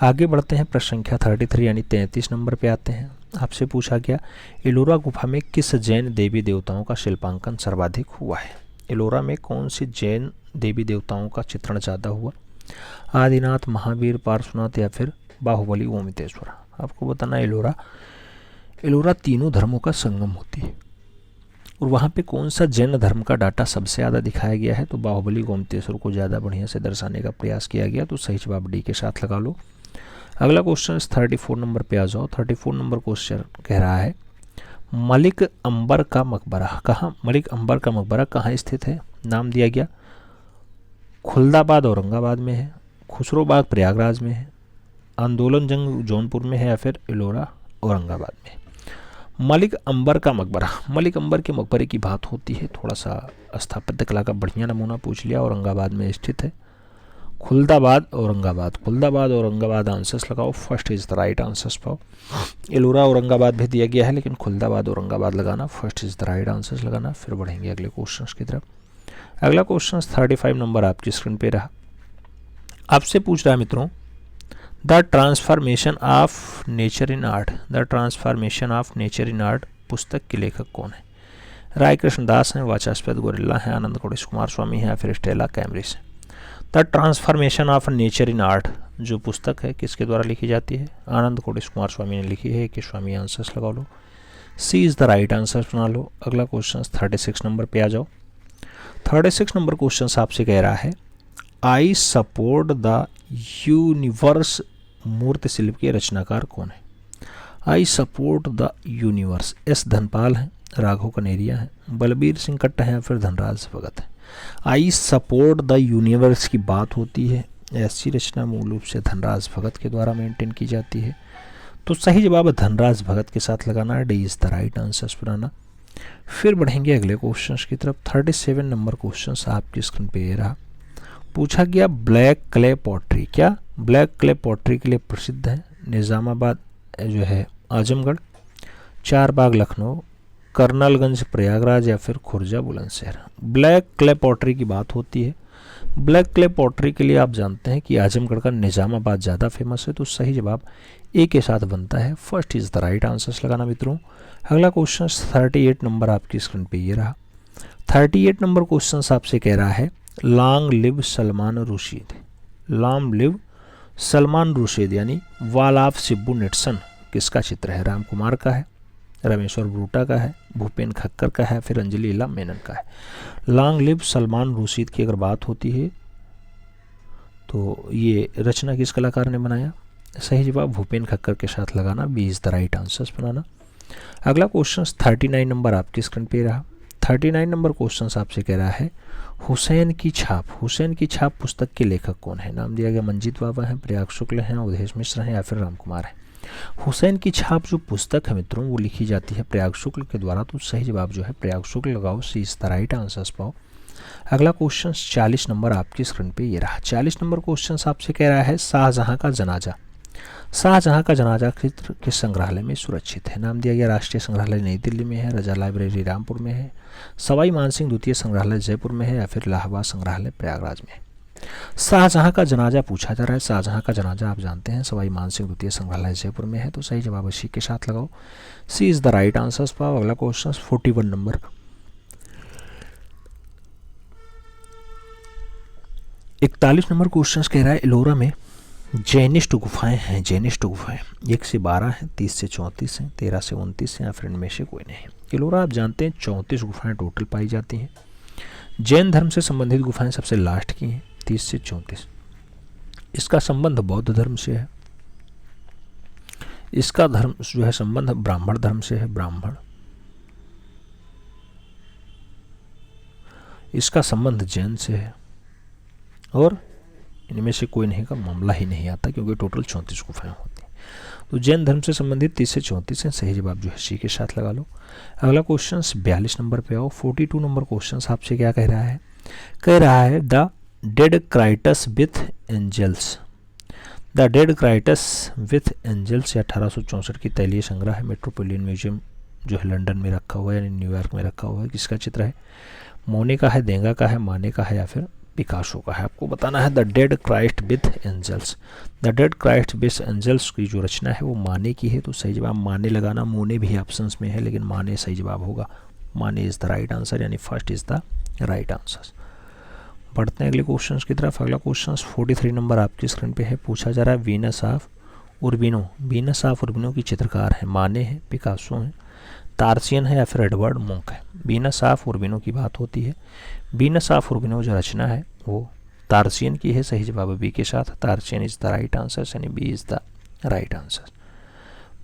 आगे बढ़ते हैं प्रश्न संख्या 33 यानी 33 नंबर पे आते हैं। आपसे पूछा गया एलोरा गुफा में किस जैन देवी देवताओं का शिल्पांकन सर्वाधिक हुआ है? एलोरा में कौन सी जैन देवी देवताओं का चित्रण ज़्यादा हुआ? आदिनाथ, महावीर, पार्श्वनाथ या फिर बाहुबली गोमतेश्वर? आपको बताना एलोरा तीनों धर्मों का संगम होती है और वहाँ पे कौन सा जैन धर्म का डाटा सबसे ज़्यादा दिखाया गया है? तो बाहुबली गोमतेश्वर को ज़्यादा बढ़िया से दर्शाने का प्रयास किया गया। तो सही जवाब डी के साथ लगा लो। अगला क्वेश्चन 34 नंबर पे आ जाओ। 34 नंबर क्वेश्चन कह रहा है मलिक अंबर का मकबरा कहाँ? मलिक अंबर का मकबरा कहाँ स्थित है? नाम दिया गया खुलदाबाद औरंगाबाद में है, खुसरोबाग प्रयागराज में है, आंदोलन जंग जौनपुर में है या फिर एलोरा औरंगाबाद में। मलिक अंबर का मकबरा, मलिक अंबर के मकबरे की बात होती है। थोड़ा सा स्थापत्य कला का बढ़िया नमूना पूछ लिया। औरंगाबाद में स्थित है। खुलदाबाद औरंगाबाद आंसर्स लगाओ, first is the right answers पाओ। एलोरा औरंगाबाद भी दिया गया है लेकिन खुलदाबाद औरंगाबाद लगाना, first is the right answers लगाना। फिर बढ़ेंगे अगले क्वेश्चन की तरफ। अगला क्वेश्चन 35 नंबर आपकी स्क्रीन पे रहा। आपसे पूछ रहा है मित्रों the transformation of nature in art. The transformation of nature in art पुस्तक के लेखक कौन है? राय कृष्णदास हैं, वाचस्पति गोरिल्ला हैं, आनंद गणेश कुमार स्वामी हैं या फिर स्टेला कैम्ब्रिज हैं? The transformation of nature in art जो पुस्तक है किसके द्वारा लिखी जाती है? आनंद गणेश कुमार स्वामी ने लिखी है कि स्वामी आंसर्स लगा लो, सी इज़ द राइट आंसर बना लो। अगला क्वेश्चन 36 नंबर पे आ जाओ। 36 नंबर क्वेश्चन आपसे कह रहा है आई सपोर्ट द यूनिवर्स मूर्ति शिल्प के रचनाकार कौन है? I support the universe S Dhanpal हैं, राघव कनेरिया हैं, बलबीर सिंह कट्टा हैं या फिर धनराज भगत हैं? आई सपोर्ट द यूनिवर्स की बात होती है। ऐसी रचना मूल रूप से धनराज भगत के द्वारा मेंटेन की जाती है। तो सही जवाब धनराज भगत के साथ लगाना है, D is the right answer बनाना। फिर बढ़ेंगे अगले क्वेश्चन की तरफ। 37 नंबर क्वेश्चन आपकी स्क्रीन पे रहा। पूछा गया ब्लैक क्ले पॉटरी क्या ब्लैक क्ले पॉटरी के लिए प्रसिद्ध है? निज़ामाबाद जो है आजमगढ़, चारबाग लखनऊ, कर्नलगंज प्रयागराज या फिर Khurja Bulandshahr? Black clay pottery की बात होती है। ब्लैक क्ले पॉटरी के लिए आप जानते हैं कि आजमगढ़ का निज़ामाबाद ज़्यादा फेमस है। तो सही जवाब ए के साथ बनता है। First is the right answers लगाना मित्रों। अगला क्वेश्चन 38 नंबर आपकी स्क्रीन पे ये रहा। 38 नंबर क्वेश्चन आपसे कह रहा है long live Salman Rushdie. Long live Salman Rushdie यानी वॉल ऑफ सिब्बू नेटसन किसका चित्र है? राम कुमार का है, रमेश्वर ब्रूटा का है, भूपेन खक्कर का है, फिर अंजलि इला मेनन का है। लॉन्ग लिव सलमान रुशीद की अगर बात होती है तो ये रचना किस कलाकार ने बनाया? सही जवाब भूपेन खक्कर के साथ लगाना, B is the right answers बनाना। अगला क्वेश्चन 39 नंबर आपकी स्क्रीन पे रहा। 39 नंबर क्वेश्चन आपसे कह रहा है हुसैन की छाप। हुसैन की छाप पुस्तक के लेखक कौन है? नाम दिया गया मंजीत बाबा हैं, प्रयाग शुक्ल हैं, अवधेश मिश्र हैं या फिर राम कुमार हैं। हुसैन की छाप जो पुस्तक है मित्रों वो लिखी जाती है प्रयाग शुक्ल के द्वारा, तो सही जवाब जो है प्रयाग शुक्ल लगाओ, सी इज द राइट आंसर्स पाओ। अगला क्वेश्चन 40 नंबर आपकी स्क्रीन पे ये रहा। 40 नंबर क्वेश्चन आपसे कह रहा है शाहजहां का जनाजा। शाहजहां का जनाजा चित्र किस संग्रहालय में सुरक्षित है? नाम दिया गया राष्ट्रीय संग्रहालय नई दिल्ली में है, रजा लाइब्रेरी रामपुर में है, सवाई मानसिंह द्वितीय संग्रहालय जयपुर में है या फिर इलाहाबाद संग्रहालय प्रयागराज में है। शाहजहां का जनाजा पूछा जा रहा है। शाहजहां का जनाजा आप जानते हैं सवाई मानसिंह द्वितीय संग्रहालय जयपुर में है, तो सही जवाब इसी के साथ लगाओ, सी इज द राइट आंसर्स पाओ। अगला क्वेश्चन 41 नंबर 41 नंबर क्वेश्चन कह रहा है एलोरा में जैनिस्ट गुफाएं हैं। जैनिस्ट गुफाएं 1 से 12 हैं, 30 से 34 हैं, 13 से 29 हैं या फिर इनमें से कोई नहीं है। एलोरा आप जानते हैं 34 गुफाएं टोटल पाई जाती हैं। जैन धर्म से संबंधित गुफाएं सबसे लास्ट की हैं, 30 से 34। इसका संबंध बौद्ध धर्म से है। इसका धर्म जो है संबंध ब्राह्मण धर्म से है, ब्राह्मण। इसका संबंध जैन से है और इनमें से कोई नहीं का मामला ही नहीं आता क्योंकि टोटल 34 गुफाएं होती हैं। तो जैन धर्म से संबंधित 30 से 34 हैं, सही जवाब जो है सी के साथ लगा लो। अगला क्वेश्चन 42 नंबर पे आओ। 42 नंबर क्वेश्चन आपसे क्या कह रहा है? कह रहा है the dead cry out with angels. The dead cry out with angels 1864 की तैलीय संग्रह है, मेट्रोपोलिटन म्यूजियम जो है लंदन में रखा हुआ है यानी न्यूयॉर्क में रखा हुआ है। किसका चित्र है? मोने का है, देंगा का है, माने का है या फिर पिकासो का है। आपको बताना है the dead Christ with angels. The dead Christ with angels की जो रचना है वो माने की है, तो सही जवाब माने लगाना। मोने भी ऑप्शंस में है लेकिन माने सही जवाब होगा, माने इज द राइट आंसर यानी first is the right answer. बढ़ते हैं अगले क्वेश्चन की तरफ। अगला क्वेश्चन 43 नंबर आपकी स्क्रीन पे है। पूछा जा रहा है वीनस ऑफ उर्बिनो। वीनस ऑफ उर्बिनो की चित्रकार है, माने हैं, पिकासो हैं, तार्सियन है या फिर एडवर्ड मुंक है। वीनस ऑफ उर्बिनो की बात होती है। वीनस ऑफ उर्बिनो जो रचना है वो तार्सियन की है, सही जवाब बी के साथ, Tarsian is the right answer यानी B is the right answer.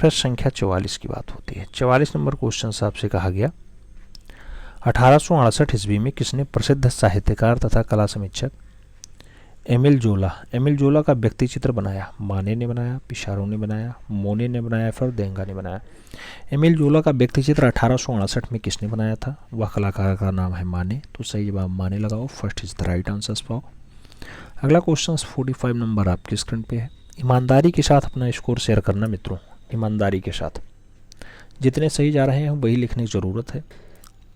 फिर संख्या 44 की बात होती है। 44 नंबर क्वेश्चन आपसे कहा गया 1868 ईस्वी में किसने प्रसिद्ध साहित्यकार तथा कला समीक्षक एमिल जोला का व्यक्ति चित्र बनाया? माने ने बनाया, पिशारो ने बनाया, मोने ने बनाया, फिर देंगा ने बनाया। एमिल जोला का व्यक्ति चित्र 1868 में किसने बनाया था? वह कलाकार का नाम है माने, तो सही जवाब माने लगाओ, first is the right answer पाओ। अगला क्वेश्चन 45 नंबर आपकी स्क्रीन पे है। ईमानदारी के साथ अपना स्कोर शेयर करना मित्रों, ईमानदारी के साथ। जितने सही जा रहे हैं वही लिखने की ज़रूरत है,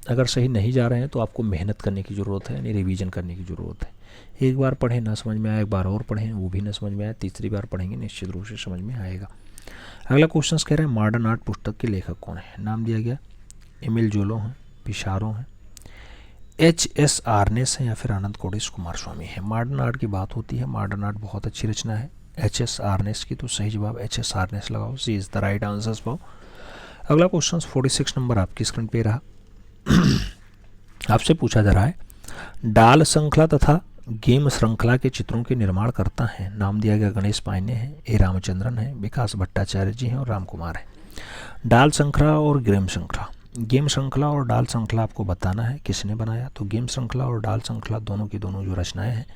अगर सही नहीं जा रहे हैं तो आपको मेहनत करने की ज़रूरत है यानी रिवीजन करने की ज़रूरत है। एक बार पढ़ें ना समझ में आया, एक बार और पढ़ें वो भी ना समझ में आया, तीसरी बार पढ़ेंगे निश्चित रूप से समझ में आएगा। अगला क्वेश्चन कह रहे हैं मॉडर्न आर्ट पुस्तक के लेखक कौन है? नाम दिया गया एमिल जोला हैं, पिशारो हैं, H.S. आर्नेस हैं या फिर आनंद कोडेश कुमार स्वामी है। मॉडर्न आर्ट की बात होती है, मॉडर्न आर्ट बहुत अच्छी रचना है H.S. आर्नेस की, तो सही जवाब H.S. आर्नेस लगाओ, सी इज द राइट आंसर पाओ। अगला क्वेश्चन 46 नंबर आपकी स्क्रीन पे रहा। आपसे पूछा जा रहा है डाल श्रृंखला तथा गेम श्रृंखला के चित्रों के निर्माण करता है। नाम दिया गया गणेश पायने हैं, ए रामचंद्रन है, विकास भट्टाचार्य जी हैं और राम कुमार है। डाल श्रृंखला और गेम श्रृंखला और डाल श्रृंखला आपको बताना है किसने बनाया, तो गेम श्रृंखला और डाल श्रृंखला दोनों की दोनों जो रचनाएं हैं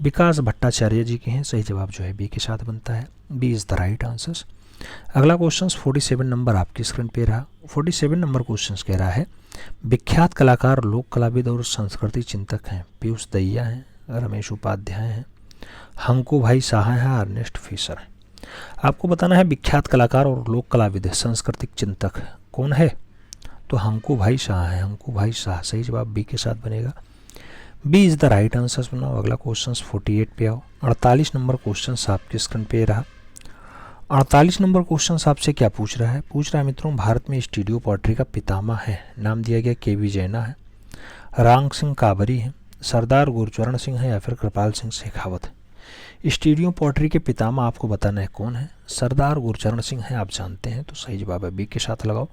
विकास भट्टाचार्य जी के हैं, सही जवाब जो है बी के साथ बनता है, B is the right answer. अगला क्वेश्चन 47 नंबर आपकी स्क्रीन पे रहा। 47 नंबर क्वेश्चन कह रहा है विख्यात कलाकार, लोक कलाविद और संस्कृति चिंतक हैं। पीयूष दहिया हैं, रमेश उपाध्याय हैं, हंकू भाई शाह हैं, अर्नेस्ट फिशर हैं। आपको बताना है विख्यात कलाकार और लोक कलाविद सांस्कृतिक चिंतक कौन है, तो हंकू भाई शाह है, हंकू भाई शाह, सही जवाब बी के साथ बनेगा, B is the right answer बनाओ। अगला क्वेश्चन 48 पे आओ। 48 नंबर क्वेश्चन आपके स्क्रीन पे रहा। 48 नंबर क्वेश्चन आपसे क्या पूछ रहा है? पूछ रहा है मित्रों, भारत में स्टीरियो पोएट्री का पितामह है, नाम दिया गया के वी जैना है, राम सिंह काबरी है, सरदार गुरचरण सिंह है या फिर कृपाल सिंह शेखावत है। स्टीरियो पोएट्री के पितामह आपको बताना है कौन है? सरदार गुरचरण सिंह है, आप जानते हैं, तो सही जवाब है बी के साथ लगाओ।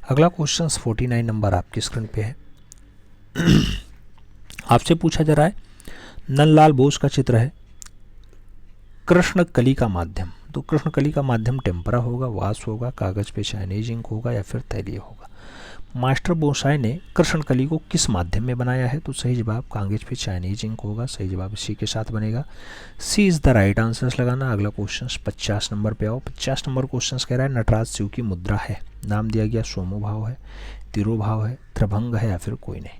अगला क्वेश्चन 49 नंबर आपकी स्क्रीन पे है। आपसे पूछा जा रहा है, नंदलाल बोस का चित्र है, कृष्ण कली का माध्यम, तो कृष्ण कली का माध्यम टेम्परा होगा, वास होगा, कागज पे चाइनीज इंक होगा या फिर तैलीय होगा। मास्टर बोसाई ने कृष्ण कली को किस माध्यम में बनाया है? तो सही जवाब कागज पे चाइनीज इंक होगा, सही जवाब सी के साथ बनेगा। सी इज द राइट आंसर लगाना। अगला क्वेश्चन 50 नंबर पे आओ। 50 नंबर क्वेश्चन कह रहा है, नटराज शिव की मुद्रा है, नाम दिया गया सोमो भाव है, तिरोभाव है, त्रिभंग है या फिर कोई नहीं।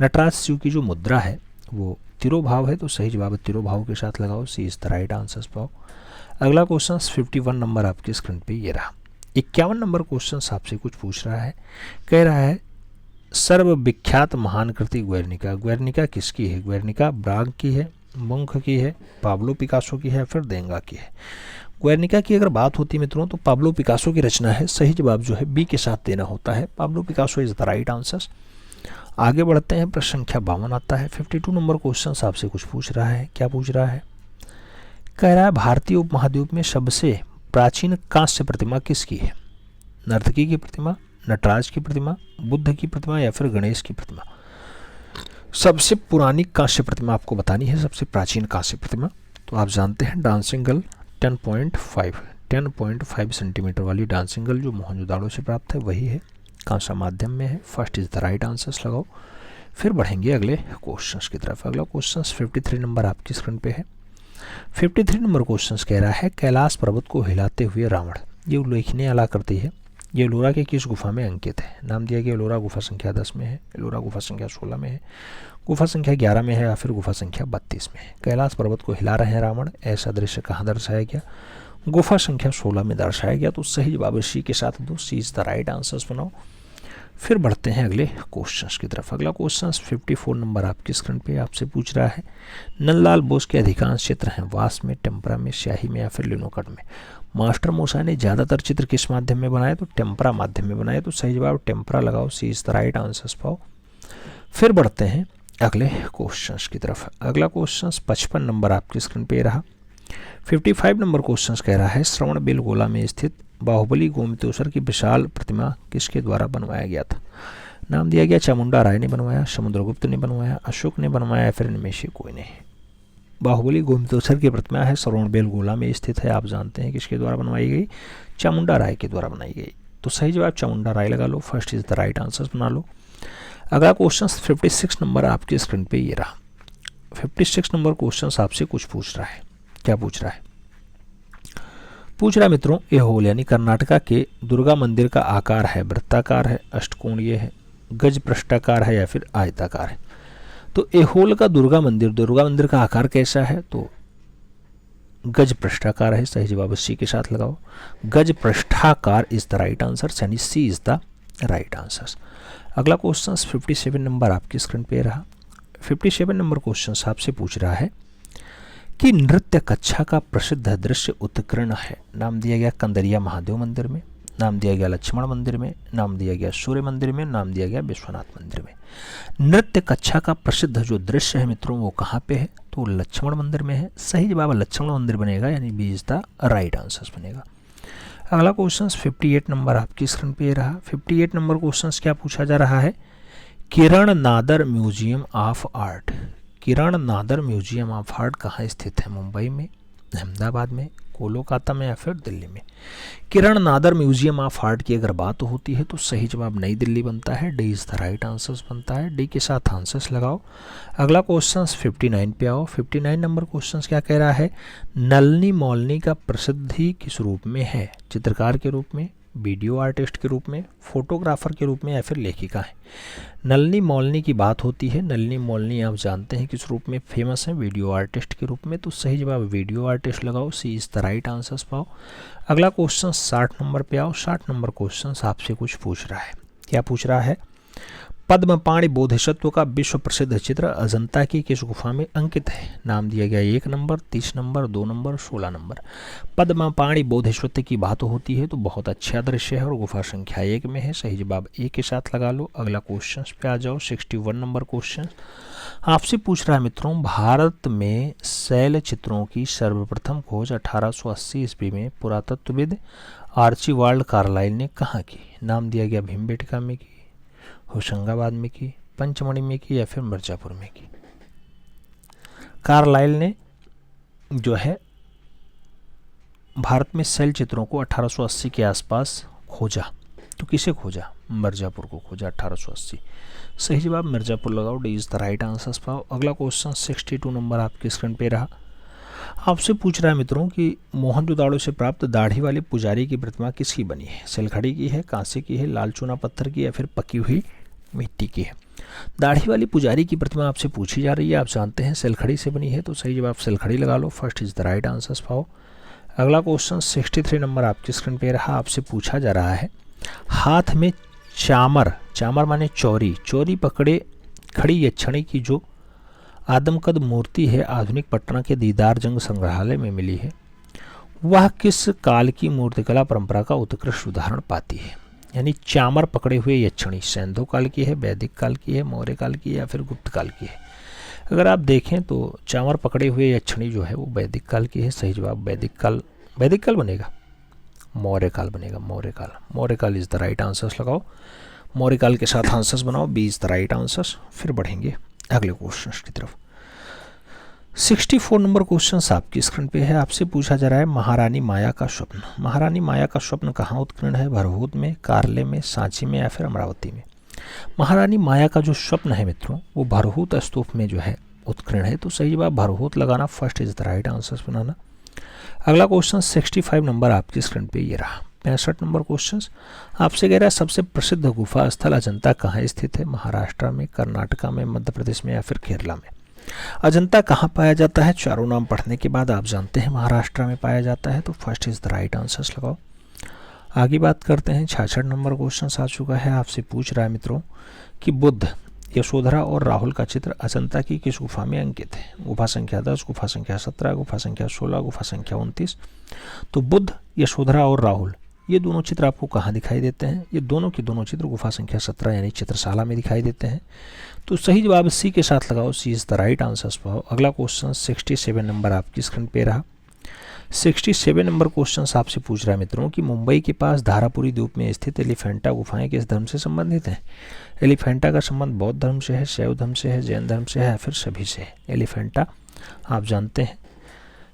नटराज शिव की जो मुद्रा है वो तिरोभाव है, तो सही जवाब तिरोभाव के साथ लगाओ, सी इज द राइट आंसर पाओ। अगला क्वेश्चन 51 नंबर आपकी स्क्रीन पे ये रहा। 51 नंबर क्वेश्चन आपसे कुछ पूछ रहा है, कह रहा है सर्वविख्यात महान कृति ग्वेर्निका, ग्वेर्निका किसकी है? ग्वेर्निका ब्राग की है, मुंख की है, पाब्लो पिकासो की है, फिर देंगा की है। ग्वेर्निका की अगर बात होती है मित्रों तो पाब्लो पिकासो की रचना है, सही जवाब जो है बी के साथ देना होता है, Pablo Picasso is the right answer. आगे बढ़ते हैं, प्रश्न संख्या 52 आता है। 52 नंबर क्वेश्चन आपसे कुछ पूछ रहा है, क्या पूछ रहा है? कह रहा है भारतीय उपमहाद्वीप में सबसे प्राचीन कांस्य प्रतिमा किसकी है? नर्तकी की प्रतिमा, नटराज की प्रतिमा, बुद्ध की प्रतिमा या फिर गणेश की प्रतिमा। सबसे पुरानी कांस्य प्रतिमा आपको बतानी है, सबसे प्राचीन कांस्य प्रतिमा, तो आप जानते हैं डांसिंग गर्ल 10.5 सेंटीमीटर वाली डांसिंग गर्ल जो मोहनजोदाड़ो से प्राप्त है वही है, कांसा माध्यम में है। First is the right answer लगाओ। फिर बढ़ेंगे अगले क्वेश्चन की तरफ। अगला क्वेश्चन 53 नंबर आपकी स्क्रीन पे है। 53 नंबर क्वेश्चन कह रहा है, कैलाश पर्वत को हिलाते हुए रावण, ये उल्लेखनीय आकृति है, ये एलोरा के किस गुफा में अंकित है? नाम दिया गया एलोरा गुफा संख्या 10 में है, एलोरा गुफा संख्या 16 में है, गुफा संख्या 11 में है या फिर गुफा संख्या 32 में है। कैलाश पर्वत को हिला रहे हैं रावण, ऐसा दृश्य कहाँ दर्शाया गया? गुफा संख्या 16 में दर्शाया गया, तो सही जवाब सी के साथ दो, सी इज द राइट आंसर बनाओ। फिर बढ़ते हैं अगले क्वेश्चन की तरफ। अगला क्वेश्चन 54 नंबर आपकी स्क्रीन पे आपसे पूछ रहा है, नंदलाल बोस के अधिकांश चित्र हैं वास में, टेम्परा में, स्याही में या फिर लिनोकट में। मास्टर मोसाई ने ज़्यादातर चित्र किस माध्यम में बनाए? तो टेम्परा माध्यम में बनाए, तो सही जवाब टेम्परा लगाओ, सी इज द राइट आंसर पाओ। फिर बढ़ते हैं अगले क्वेश्चन की तरफ। अगला क्वेश्चन 55 नंबर आपकी स्क्रीन पे रहा। 55 नंबर क्वेश्चन कह रहा है, श्रवण बेलगोला में स्थित बाहुबली गोमतेश्वर की विशाल प्रतिमा किसके द्वारा बनवाया गया था? नाम दिया गया चामुंडा राय ने बनवाया, समुद्रगुप्त ने बनवाया, अशोक ने बनवाया या फिर इनमें से कोई नहीं। बाहुबली गोमतेश्वर की प्रतिमा है, श्रवण बेलगोला में स्थित है, आप जानते हैं किसके द्वारा बनवाई गई? चामुंडा राय के द्वारा बनाई गई, तो सही जवाब चामुंडा राय लगा लो, first is the right answer बना लो। अगला क्वेश्चन 56 नंबर आपकी स्क्रीन पे ये रहा। 56 नंबर क्वेश्चन आपसे कुछ पूछ रहा है, क्या पूछ रहा है? पूछ रहा है मित्रों, ऐहोल यानी कर्नाटका के दुर्गा मंदिर का आकार है वृत्ताकार है, अष्टकोणीय है, गज पृष्ठाकार है या फिर आयताकार है। तो ऐहोल का दुर्गा मंदिर का आकार कैसा है? तो गज पृष्ठाकार है, सही जवाब सी के साथ लगाओ, गज पृष्ठाकार इज द राइट आंसर, यानी सी इज द राइट आंसर। अगला क्वेश्चन 57 नंबर आपकी स्क्रीन पे रहा। 57 नंबर क्वेश्चन आपसे पूछ रहा है कि नृत्य कक्षा का प्रसिद्ध दृश्य उत्कीर्ण है, नाम दिया गया कंदरिया महादेव मंदिर में, नाम दिया गया लक्ष्मण मंदिर में, नाम दिया गया सूर्य मंदिर में, नाम दिया गया विश्वनाथ मंदिर में। नृत्य कक्षा का प्रसिद्ध जो दृश्य है मित्रों वो कहाँ पे है? तो लक्ष्मण मंदिर में है, सही जवाब लक्ष्मण मंदिर बनेगा, यानी B is the right answer बनेगा। अगला क्वेश्चन 58 नंबर आपकी स्क्रीन पे रहा। 58 नंबर क्वेश्चन क्या पूछा जा रहा है? Kiran Nadar museum of art, Kiran Nadar museum of art कहाँ स्थित है? मुंबई में, अहमदाबाद में, कोलकाता में या फिर दिल्ली में। किरण नादर म्यूजियम ऑफ आर्ट की अगर बात होती है तो सही जवाब नई दिल्ली बनता है, D is the right answer बनता है, डी के साथ आंसर्स लगाओ। अगला क्वेश्चन 59 पे आओ। 59 नंबर क्वेश्चन क्या कह रहा है? नलिनी मौलनी का प्रसिद्धि किस रूप में है? चित्रकार के रूप में, वीडियो आर्टिस्ट के रूप में, फोटोग्राफर के रूप में या फिर लेखिका है। नलिनी मौलनी की बात होती है, नलिनी मौलनी आप जानते हैं किस रूप में फेमस है? वीडियो आर्टिस्ट के रूप में, तो सही जवाब वीडियो आर्टिस्ट लगाओ, सी इज द राइट आंसर पाओ। अगला क्वेश्चन 60 नंबर पे आओ। 60 नंबर क्वेश्चन आपसे कुछ पूछ रहा है, क्या पूछ रहा है? पद्मपाणि बोधिसत्व का विश्व प्रसिद्ध चित्र अजंता की किस गुफा में अंकित है? नाम दिया गया 1 number, 30 number, 2 number, 16 number. Padmapani Bodhisattva की बात होती है तो बहुत अच्छा दृश्य है और गुफा संख्या 1 में है। सही जवाब ए के साथ लगा लो। अगला क्वेश्चन पे आ जाओ। 61 नंबर क्वेश्चन आपसे पूछ रहा है मित्रों, भारत में शैल चित्रों की सर्वप्रथम खोज 1880 ईस्वी में पुरातत्वविद आर्चिबाल्ड कार्लाइल ने कहाँ की? नाम दिया गया भीमबेटका में की, होशंगाबाद में की, पंचमढ़ी में की या फिर मिर्जापुर में की। कार्लाइल ने जो है भारत में शैल चित्रों को 1880 के आसपास खोजा। तो किसे खोजा? मिर्जापुर को खोजा 1880। सही जवाब मिर्जापुर लगाओ। D is the right answer पाओ। अगला क्वेश्चन 62 नंबर आपकी स्क्रीन पे रहा। आपसे पूछ रहा है मित्रों कि मोहनजोदाड़ो से प्राप्त दाढ़ी वाले पुजारी की प्रतिमा किसकी बनी है? सिलखड़ी की है, कांसे की है, लाल चूना पत्थर की या फिर पकी हुई मिट्टी की है? दाढ़ी वाली पुजारी की प्रतिमा आपसे पूछी जा रही है, आप जानते हैं सिलखड़ी से बनी है, तो सही जवाब सिलखड़ी लगा लो। First is the right answer पाओ। अगला क्वेश्चन 63 नंबर आपकी स्क्रीन पे रहा। आपसे पूछा जा रहा है, हाथ में चामर, चामर माने चौरी, चौरी पकड़े खड़ी यक्षिणी की जो आदमकद मूर्ति है आधुनिक पटना के दीदार जंग संग्रहालय में मिली है, वह किस काल की मूर्तिकला परंपरा का उत्कृष्ट उदाहरण पाती है? यानी चामर पकड़े हुए यक्षिणी सैंधव काल की है, वैदिक काल की है, मौर्य काल की है या फिर गुप्त काल की है? अगर आप देखें तो चामर पकड़े हुए यक्षिणी जो है वो वैदिक काल की है। सही जवाब वैदिक काल बनेगा, मौर्य काल बनेगा, मौर्य काल। मौर्य काल इज द राइट आंसर्स लगाओ। मौर्य काल के साथ आंसर्स बनाओ। B is the right answers. फिर बढ़ेंगे अगले क्वेश्चन की तरफ। 64 नंबर क्वेश्चन आपकी स्क्रीन पे है। आपसे पूछा जा रहा है, महारानी माया का स्वप्न, महारानी माया का स्वप्न कहाँ उत्कीर्ण है? भरहूत में, कारले में, सांची में या फिर अमरावती में? महारानी माया का जो स्वप्न है मित्रों वो भरहूत स्तूप में जो है उत्कीर्ण है। तो सही जवाब भरहूत लगाना। First is the right answer बनाना। अगला क्वेश्चन 65 नंबर आपकी स्क्रीन पे ये रहा। 65 नंबर क्वेश्चन आपसे कह रहा है, सबसे प्रसिद्ध गुफा स्थल अजंता कहाँ स्थित है? महाराष्ट्र में, कर्नाटका में, मध्य प्रदेश में या फिर केरला में? अजंता कहाँ पाया जाता है? चारों नाम पढ़ने के बाद आप जानते हैं महाराष्ट्र में पाया जाता है। तो first is the right answers लगाओ। आगे बात करते हैं। 66 नंबर क्वेश्चन आ चुका है। आपसे पूछ रहा है मित्रों कि बुद्ध, यशोधरा और राहुल का चित्र अजंता की किस गुफा में अंकित है? गुफा संख्या 10, गुफा संख्या 17, गुफा संख्या 16, गुफा संख्या 29। तो बुद्ध, यशोधरा और राहुल ये दोनों चित्र आपको कहाँ दिखाई देते हैं? ये दोनों के दोनों चित्र गुफा संख्या 17 यानी चित्रशाला में दिखाई देते हैं। तो सही जवाब सी के साथ लगाओ। सी इज द राइट आंसर पाओ। अगला क्वेश्चन 67 नंबर आपकी स्क्रीन पे रहा। 67 नंबर क्वेश्चन आपसे पूछ रहा है मित्रों कि मुंबई के पास धारापुरी द्वीप में स्थित एलिफेंटा गुफाएं किस धर्म से संबंधित हैं? एलिफेंटा का संबंध बौद्ध धर्म से है, शैव धर्म से है, जैन धर्म से है या फिर सभी से है? एलिफेंटा आप जानते हैं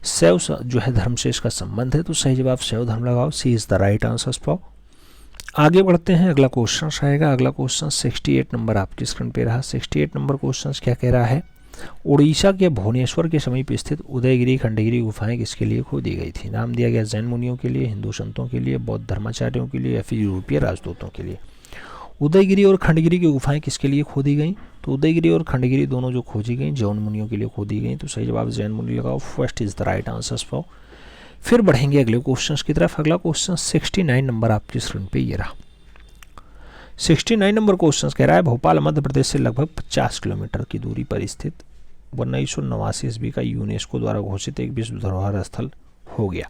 शैव जो है धर्म से इसका संबंध है। तो सही जवाब शैव धर्म लगाओ। सी इज द राइट आंसर पाओ। आगे बढ़ते हैं। अगला क्वेश्चन आएगा। अगला क्वेश्चन 68 नंबर आपकी स्क्रीन पे रहा। 68 नंबर क्वेश्चन क्या कह रहा है? उड़ीसा के भुवनेश्वर के समीप स्थित उदयगिरी खंडगिरी गुफाएं किसके लिए खोदी गई थी? नाम दिया गया जैन मुनियों के लिए, हिंदू संतों के लिए, बौद्ध धर्माचार्यों के लिए या फिर यूरोपीय राजदूतों के लिए? उदयगिरी और खंडगिरी की गुफाएं किसके लिए खोदी गई? तो उदयगिरी और खंडगिरी दोनों जो खोजी गई जैन मुनियों के लिए खोदी गई। तो सही जवाब जैन मुनि लगाओ। First is the right answer पाओ। फिर बढ़ेंगे अगले क्वेश्चन की तरफ। अगला क्वेश्चन 69 नंबर आपकी स्क्रीन पे ये रहा। 69 नंबर क्वेश्चन कह रहा है, भोपाल मध्य प्रदेश से लगभग 50 किलोमीटर की दूरी पर स्थित 1989 ईस्वी का यूनेस्को द्वारा घोषित एक विश्व धरोहर स्थल हो गया।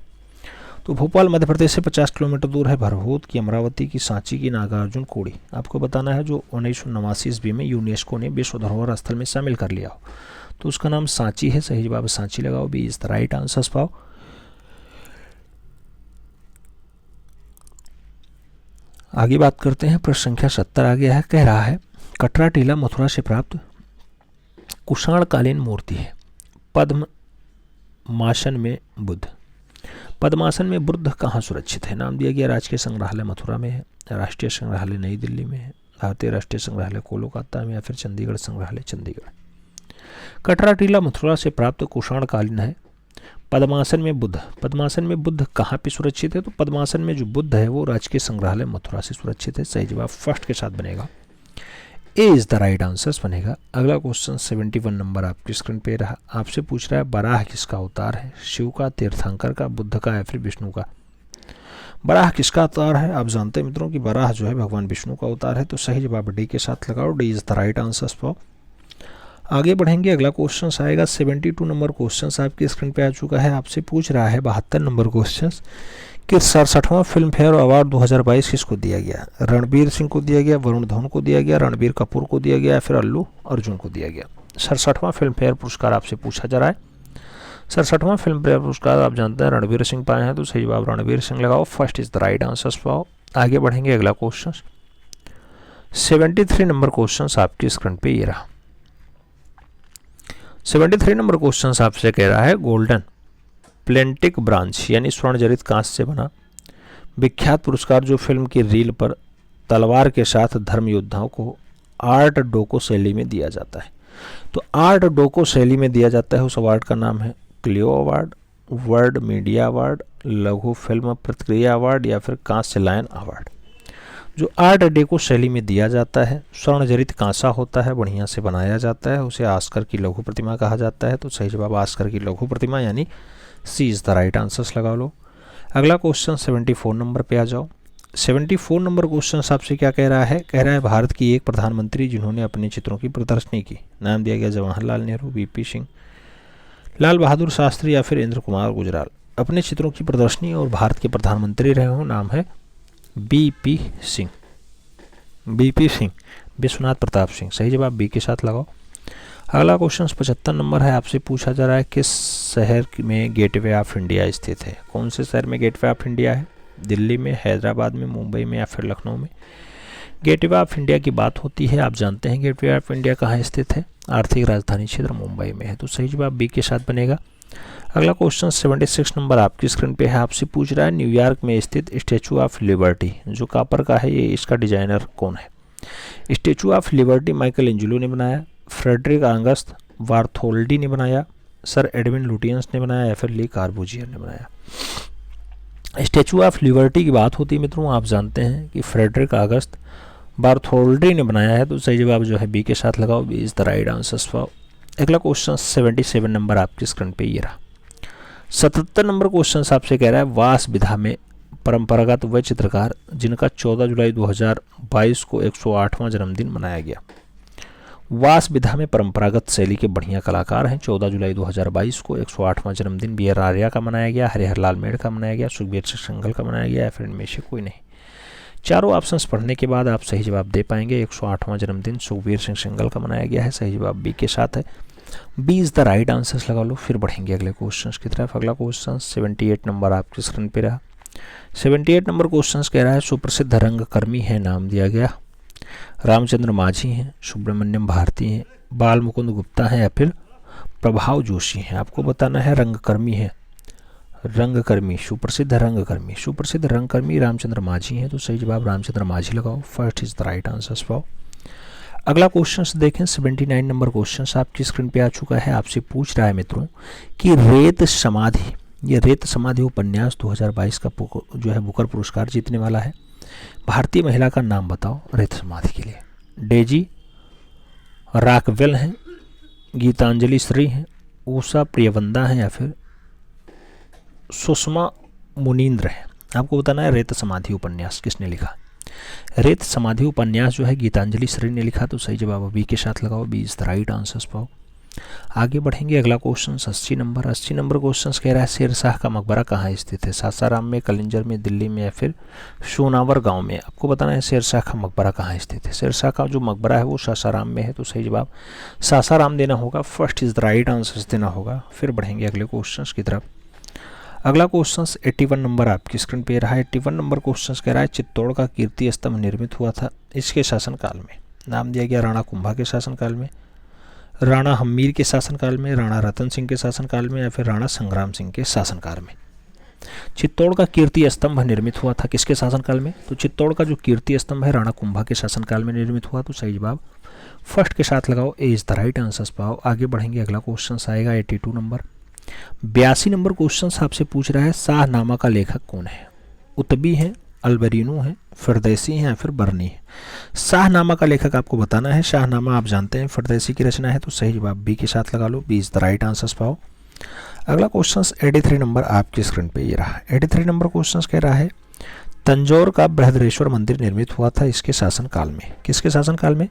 तो भोपाल मध्य प्रदेश से 50 किलोमीटर दूर है भरहूत की, अमरावती की, सांची की, नागार्जुन कोड़ी। आपको बताना है जो 1989 ईस्वी में यूनेस्को ने विश्व धरोहर स्थल में शामिल कर लिया हो तो उसका नाम सांची है। सही जवाब सांची लगाओ। B is the right answer पाओ। आगे बात करते हैं। प्रश्न संख्या 70 आ गया है। कह रहा है, कटरा टीला मथुरा से प्राप्त कुषाणकालीन मूर्ति है। पद्मासन में बुद्ध, पद्मासन में बुद्ध कहाँ सुरक्षित है? नाम दिया गया राजकीय संग्रहालय मथुरा में है, राष्ट्रीय संग्रहालय नई दिल्ली में है, भारतीय राष्ट्रीय संग्रहालय कोलकाता में या फिर चंडीगढ़ संग्रहालय चंडीगढ़। कटरा टीला मथुरा से प्राप्त कुषाणकालीन है। पद्मासन में बुद्ध, पद्मासन में बुद्ध कहाँ पे सुरक्षित है? तो पद्मासन में जो बुद्ध है वो राजकीय संग्रहालय मथुरा से सुरक्षित है। सही जवाब फर्स्ट के साथ बनेगा। ए इज द राइट आंसर बनेगा। अगला क्वेश्चन 71 नंबर आपकी स्क्रीन पे रहा। आपसे पूछ रहा है, बराह किसका अवतार है? शिव का, तीर्थंकर का, बुद्ध का या फिर विष्णु का? बराह किसका अवतार है? आप जानते हैं मित्रों कि बराह जो है भगवान विष्णु का अवतार है। तो सही जवाब डी के साथ लगाओ, D is the right answer for. आगे बढ़ेंगे, अगला क्वेश्चन आएगा 72 नंबर क्वेश्चन आपकी स्क्रीन पे आ चुका है। आपसे पूछ रहा है 72 नंबर क्वेश्चन कि 67वां फिल्म फेयर अवार्ड 2022 किसको दिया गया? रणबीर सिंह को दिया गया, वरुण धवन को दिया गया, रणबीर कपूर को दिया गया, या फिर अल्लू अर्जुन को दिया गया? 67वां फिल्म फेयर पुरस्कार आपसे पूछा जा रहा है। 67वां फिल्म फेयर पुरस्कार आप जानते हैं रणबीर सिंह पाए हैं। तो सही जवाब रणबीर सिंह लगाओ, first is the right answer for. आगे बढ़ेंगे, अगला क्वेश्चन 73 नंबर क्वेश्चन आपकी स्क्रीन पे ये रहा। 73 नंबर क्वेश्चन आपसे कह रहा है गोल्डन प्लेंटिक ब्रांच यानी स्वर्ण जड़ित कांच से बना विख्यात पुरस्कार जो फिल्म की रील पर तलवार के साथ धर्म योद्धाओं को आर्ट डोको शैली में दिया जाता है। तो आर्ट डोको शैली में दिया जाता है, उस अवार्ड का नाम है Clio award, world media award, लघु फिल्म प्रतिक्रिया अवार्ड, या फिर कांस्य लायन अवार्ड। जो आर्ट डेको शैली में दिया जाता है, स्वर्ण जड़ित कांसा होता है, बढ़िया से बनाया जाता है, उसे आस्कर की लघु प्रतिमा कहा जाता है। तो सही जवाब आस्कर की लघु प्रतिमा यानी सी इज द राइट आंसर्स लगा लो। अगला क्वेश्चन 74 नंबर पे आ जाओ। 74 नंबर क्वेश्चन आपसे क्या कह रहा है? कह रहा है भारत की एक प्रधानमंत्री जिन्होंने अपने चित्रों की प्रदर्शनी की, नाम दिया गया जवाहरलाल नेहरू, वीपी सिंह, लाल बहादुर शास्त्री, या फिर इंद्र कुमार गुजराल। अपने चित्रों की प्रदर्शनी और भारत के प्रधानमंत्री रहे हो, नाम है बीपी सिंह, बीपी सिंह, विश्वनाथ प्रताप सिंह। सही जवाब बी के साथ लगाओ। अगला क्वेश्चन 75 नंबर है। आपसे पूछा जा रहा है किस शहर में गेटवे ऑफ इंडिया स्थित है? कौन से शहर में गेटवे ऑफ इंडिया है? दिल्ली में, हैदराबाद में, मुंबई में, या फिर लखनऊ में? गेटवे ऑफ इंडिया की बात होती है, आप जानते हैं गेटवे ऑफ इंडिया कहाँ स्थित है? आर्थिक राजधानी क्षेत्र मुंबई में है। तो सही जवाब बी के साथ बनेगा। अगला क्वेश्चन 76 नंबर आपकी स्क्रीन पे है। आपसे पूछ रहा है न्यूयॉर्क में स्थित स्टैचू ऑफ लिबर्टी जो कापर का है, ये इसका डिजाइनर कौन है? Statue of liberty Michael Angelo ने बनाया, फ्रेडरिक ऑगस्ट बार्थोल्डी ने बनाया, सर एडविन लुटियंस ने बनाया, या फिर ली कार्बूजियर ने बनाया? स्टैचू ऑफ लिबर्टी की बात होती है मित्रों, आप जानते हैं कि फ्रेडरिक ऑगस्ट बार्थोल्डी ने बनाया है। तो सही जवाब जो है बी के साथ लगाओ, B is the right answer for. अगला क्वेश्चन 77 नंबर आपकी स्क्रीन पे ये रहा। 77 नंबर क्वेश्चन आपसे कह रहा है वास विधा में परंपरागत व चित्रकार जिनका 14 जुलाई 2022 को 108वां जन्मदिन मनाया गया। वास विधा में परंपरागत शैली के बढ़िया कलाकार हैं। 14 जुलाई 2022 को 108वां जन्मदिन बी आर आर्या का मनाया गया, हरिहर लाल मेड़ का मनाया गया, सुखबीर सिंह संगल का मनाया गया, या फिर इनमें से कोई नहीं। चारों ऑप्शंस पढ़ने के बाद आप सही जवाब दे पाएंगे। 108वां जन्मदिन सुखबीर सिंह संगल का मनाया गया है, सही जवाब बी के साथ है, B is the right answers लगा लो। फिर बढ़ेंगे अगले क्वेश्चन की तरफ। अगला क्वेश्चन 78 नंबर आपकी स्क्रीन पे रहा। 78 नंबर क्वेश्चन कह रहा है सुप्रसिद्ध रंगकर्मी है, नाम दिया गया रामचंद्र माझी हैं, सुब्रमण्यम भारती हैं, बाल मुकुंद गुप्ता हैं, या फिर प्रभाव जोशी हैं? आपको बताना है रंगकर्मी है, रंगकर्मी, सुप्रसिद्ध रंगकर्मी रामचंद्र माझी हैं। तो सही जवाब रामचंद्र माझी लगाओ, first is the right answer for. अगला क्वेश्चन देखें 79 नंबर क्वेश्चन आपकी स्क्रीन पे आ चुका है। आपसे पूछ रहा है मित्रों कि रेत समाधि, ये रेत समाधि उपन्यास 2022 का जो है बुकर पुरस्कार जीतने वाला है। भारतीय महिला का नाम बताओ रेत समाधि के लिए। डेजी राकवेल हैं, गीतांजलि श्री हैं, उषा प्रियवंदा हैं, या फिर सुषमा मुनींद्र हैं? आपको बताना है रेत समाधि उपन्यास किसने लिखा। रेत समाधि उपन्यास जो है गीतांजलि श्री ने लिखा। तो सही जवाब बी के साथ लगाओ, B is the right answers पाओ। आगे बढ़ेंगे, अगला क्वेश्चन 80 नंबर क्वेश्चन कह रहा है शेरशाह का मकबरा कहाँ स्थित है? सासाराम में, कलिंजर में, दिल्ली में, या फिर सोनावर गांव में? आपको बताना है शेरशाह का मकबरा कहाँ स्थित है। शेरशाह का जो मकबरा है वो सासाराम में है। तो सही जवाब सासाराम देना होगा, first is the right answer देना होगा। फिर बढ़ेंगे अगले क्वेश्चन की तरफ। अगला क्वेश्चन 81 नंबर आपकी स्क्रीन पे रहा है। 81 नंबर क्वेश्चन कह रहा है चित्तौड़ का कीर्ति स्तंभ निर्मित हुआ था इसके शासनकाल में? नाम दिया गया राणा कुंभा के शासनकाल में, राणा हम्मीर के शासनकाल में, राणा रतन सिंह के शासनकाल में, या फिर राणा संग्राम सिंह के शासनकाल में? चित्तौड़ का कीर्ति स्तंभ निर्मित हुआ था किसके शासनकाल में? तो चित्तौड़ का जो कीर्ति स्तंभ है राणा कुंभा के शासनकाल में निर्मित हुआ। तो सही जवाब फर्स्ट के साथ लगाओ, ए इज द राइट आंसर पाओ। आगे बढ़ेंगे, अगला क्वेश्चन आएगा 82 नंबर। 82 नंबर क्वेश्चन आपसे पूछ रहा है शाहनामा का लेखक कौन है? उतबी हैं, अल्बरीनो हैं, फिरदैसी हैं, या फिर बर्नी है? शाहनामा का लेखक आपको बताना है। शाहनामा आप जानते हैं फिरदैसी की रचना है। तो सही जवाब बी के साथ लगा लो, B is the right answer पाओ। अगला क्वेश्चन 83 नंबर आपकी स्क्रीन पे ये रहा। 83 नंबर क्वेश्चन कह रहा है तंजौर का बृहदेश्वर मंदिर निर्मित हुआ था इसके शासनकाल में। किसके शासनकाल में?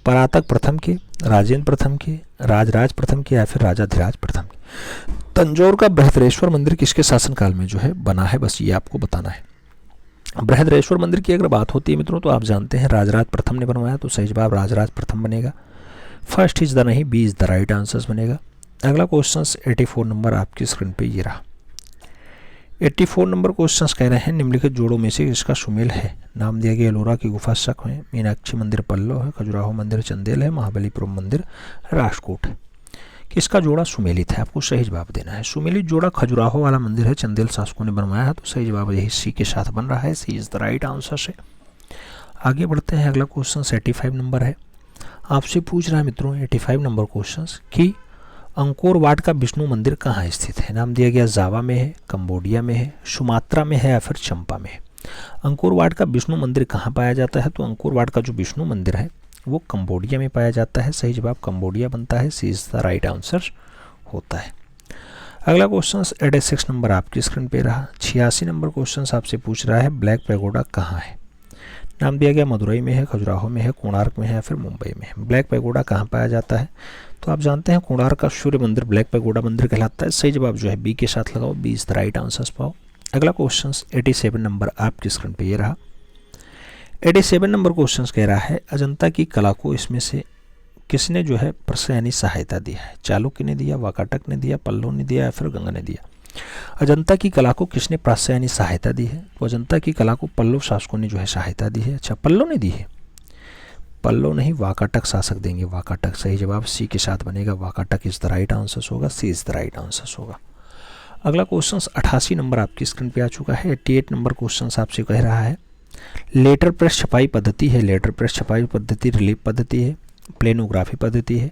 परातक प्रथम के, राजेंद्र प्रथम के, राजराज प्रथम के, या फिर राजाधिराज प्रथम के। तंजौर का बृहदेश्वर मंदिर किसके शासनकाल में जो है बना है, बस ये आपको बताना है। बृहदेश्वर मंदिर की अगर बात होती है मित्रों तो आप जानते हैं राजराज प्रथम ने बनवाया, तो सही जवाब राजराज प्रथम बनेगा। फर्स्ट इज द नहीं, B is the right answer बनेगा। अगला क्वेश्चन 84 नंबर आपकी स्क्रीन पे ये रहा। 84 नंबर क्वेश्चन कह रहे हैं निम्नलिखित जोड़ों में से इसका सुमेल है। नाम दिया गया एलोरा की गुफा शक है, मीनाक्षी मंदिर पल्लव है, खजुराहो मंदिर चंदेल है, महाबलीपुरम मंदिर राजकोट है। किसका जोड़ा सुमेलित है, आपको सही जवाब देना है। सुमेलित जोड़ा खजुराहो वाला मंदिर है, चंदेल शासकों ने बनवाया है, तो सही जवाब यही सी के साथ बन रहा है। सी इज द राइट आंसर से आगे बढ़ते हैं। अगला क्वेश्चन 85 नंबर है, आपसे पूछ रहा है मित्रों 85 नंबर क्वेश्चन कि अंकोर वाट का विष्णु मंदिर कहाँ स्थित है। नाम दिया गया जावा में है, कंबोडिया में है, सुमात्रा में है, या फिर चंपा में है। अंकोर वाट का विष्णु मंदिर कहाँ पाया जाता है, तो अंकोर वाट का जो विष्णु मंदिर है वो कंबोडिया में पाया जाता है। सही जवाब कंबोडिया बनता है। सी इज द राइट आंसर होता है। अगला क्वेश्चन 86 नंबर आपकी स्क्रीन पे रहा। 86 नंबर क्वेश्चन आपसे पूछ रहा है ब्लैक पैगोडा कहाँ है। नाम दिया गया मदुरई में है, खजुराहो में है, कोणार्क में है, या फिर मुंबई में है। ब्लैक पैगोडा कहाँ पाया जाता है, तो आप जानते हैं कोणार्क का सूर्य मंदिर ब्लैक पैगोडा मंदिर कहलाता है। सही जवाब जो है बी के साथ लगाओ, B is the right answer पाओ। अगला क्वेश्चन 87 नंबर आपकी स्क्रीन पे ये रहा। 87 नंबर क्वेश्चन कह रहा है अजंता की कला को इसमें से किसने जो है प्रशंसनीय सहायता दी है। चालुक्य ने दिया, वाकाटक ने दिया, पल्लव ने दिया, या फिर गंगा ने दिया। अजंता की कला को किसने प्रशंसनीय सहायता दी है, तो अजंता की कला को पल्लव शासकों ने जो है सहायता दी है। अच्छा, पल्लव ने दी है, पल्लव नहीं वाकाटक शासक देंगे, वाकाटक। सही जवाब सी के साथ बनेगा, Vakataka is the right answer होगा। सी इज द राइट आंसर होगा। अगला क्वेश्चन 88 नंबर आपकी स्क्रीन पे आ चुका है। 88 नंबर क्वेश्चन आपसे कह रहा है लेटर प्रेस छपाई पद्धति है। लेटर प्रेस छपाई पद्धति रिलीफ पद्धति है, प्लेनोग्राफी पद्धति है,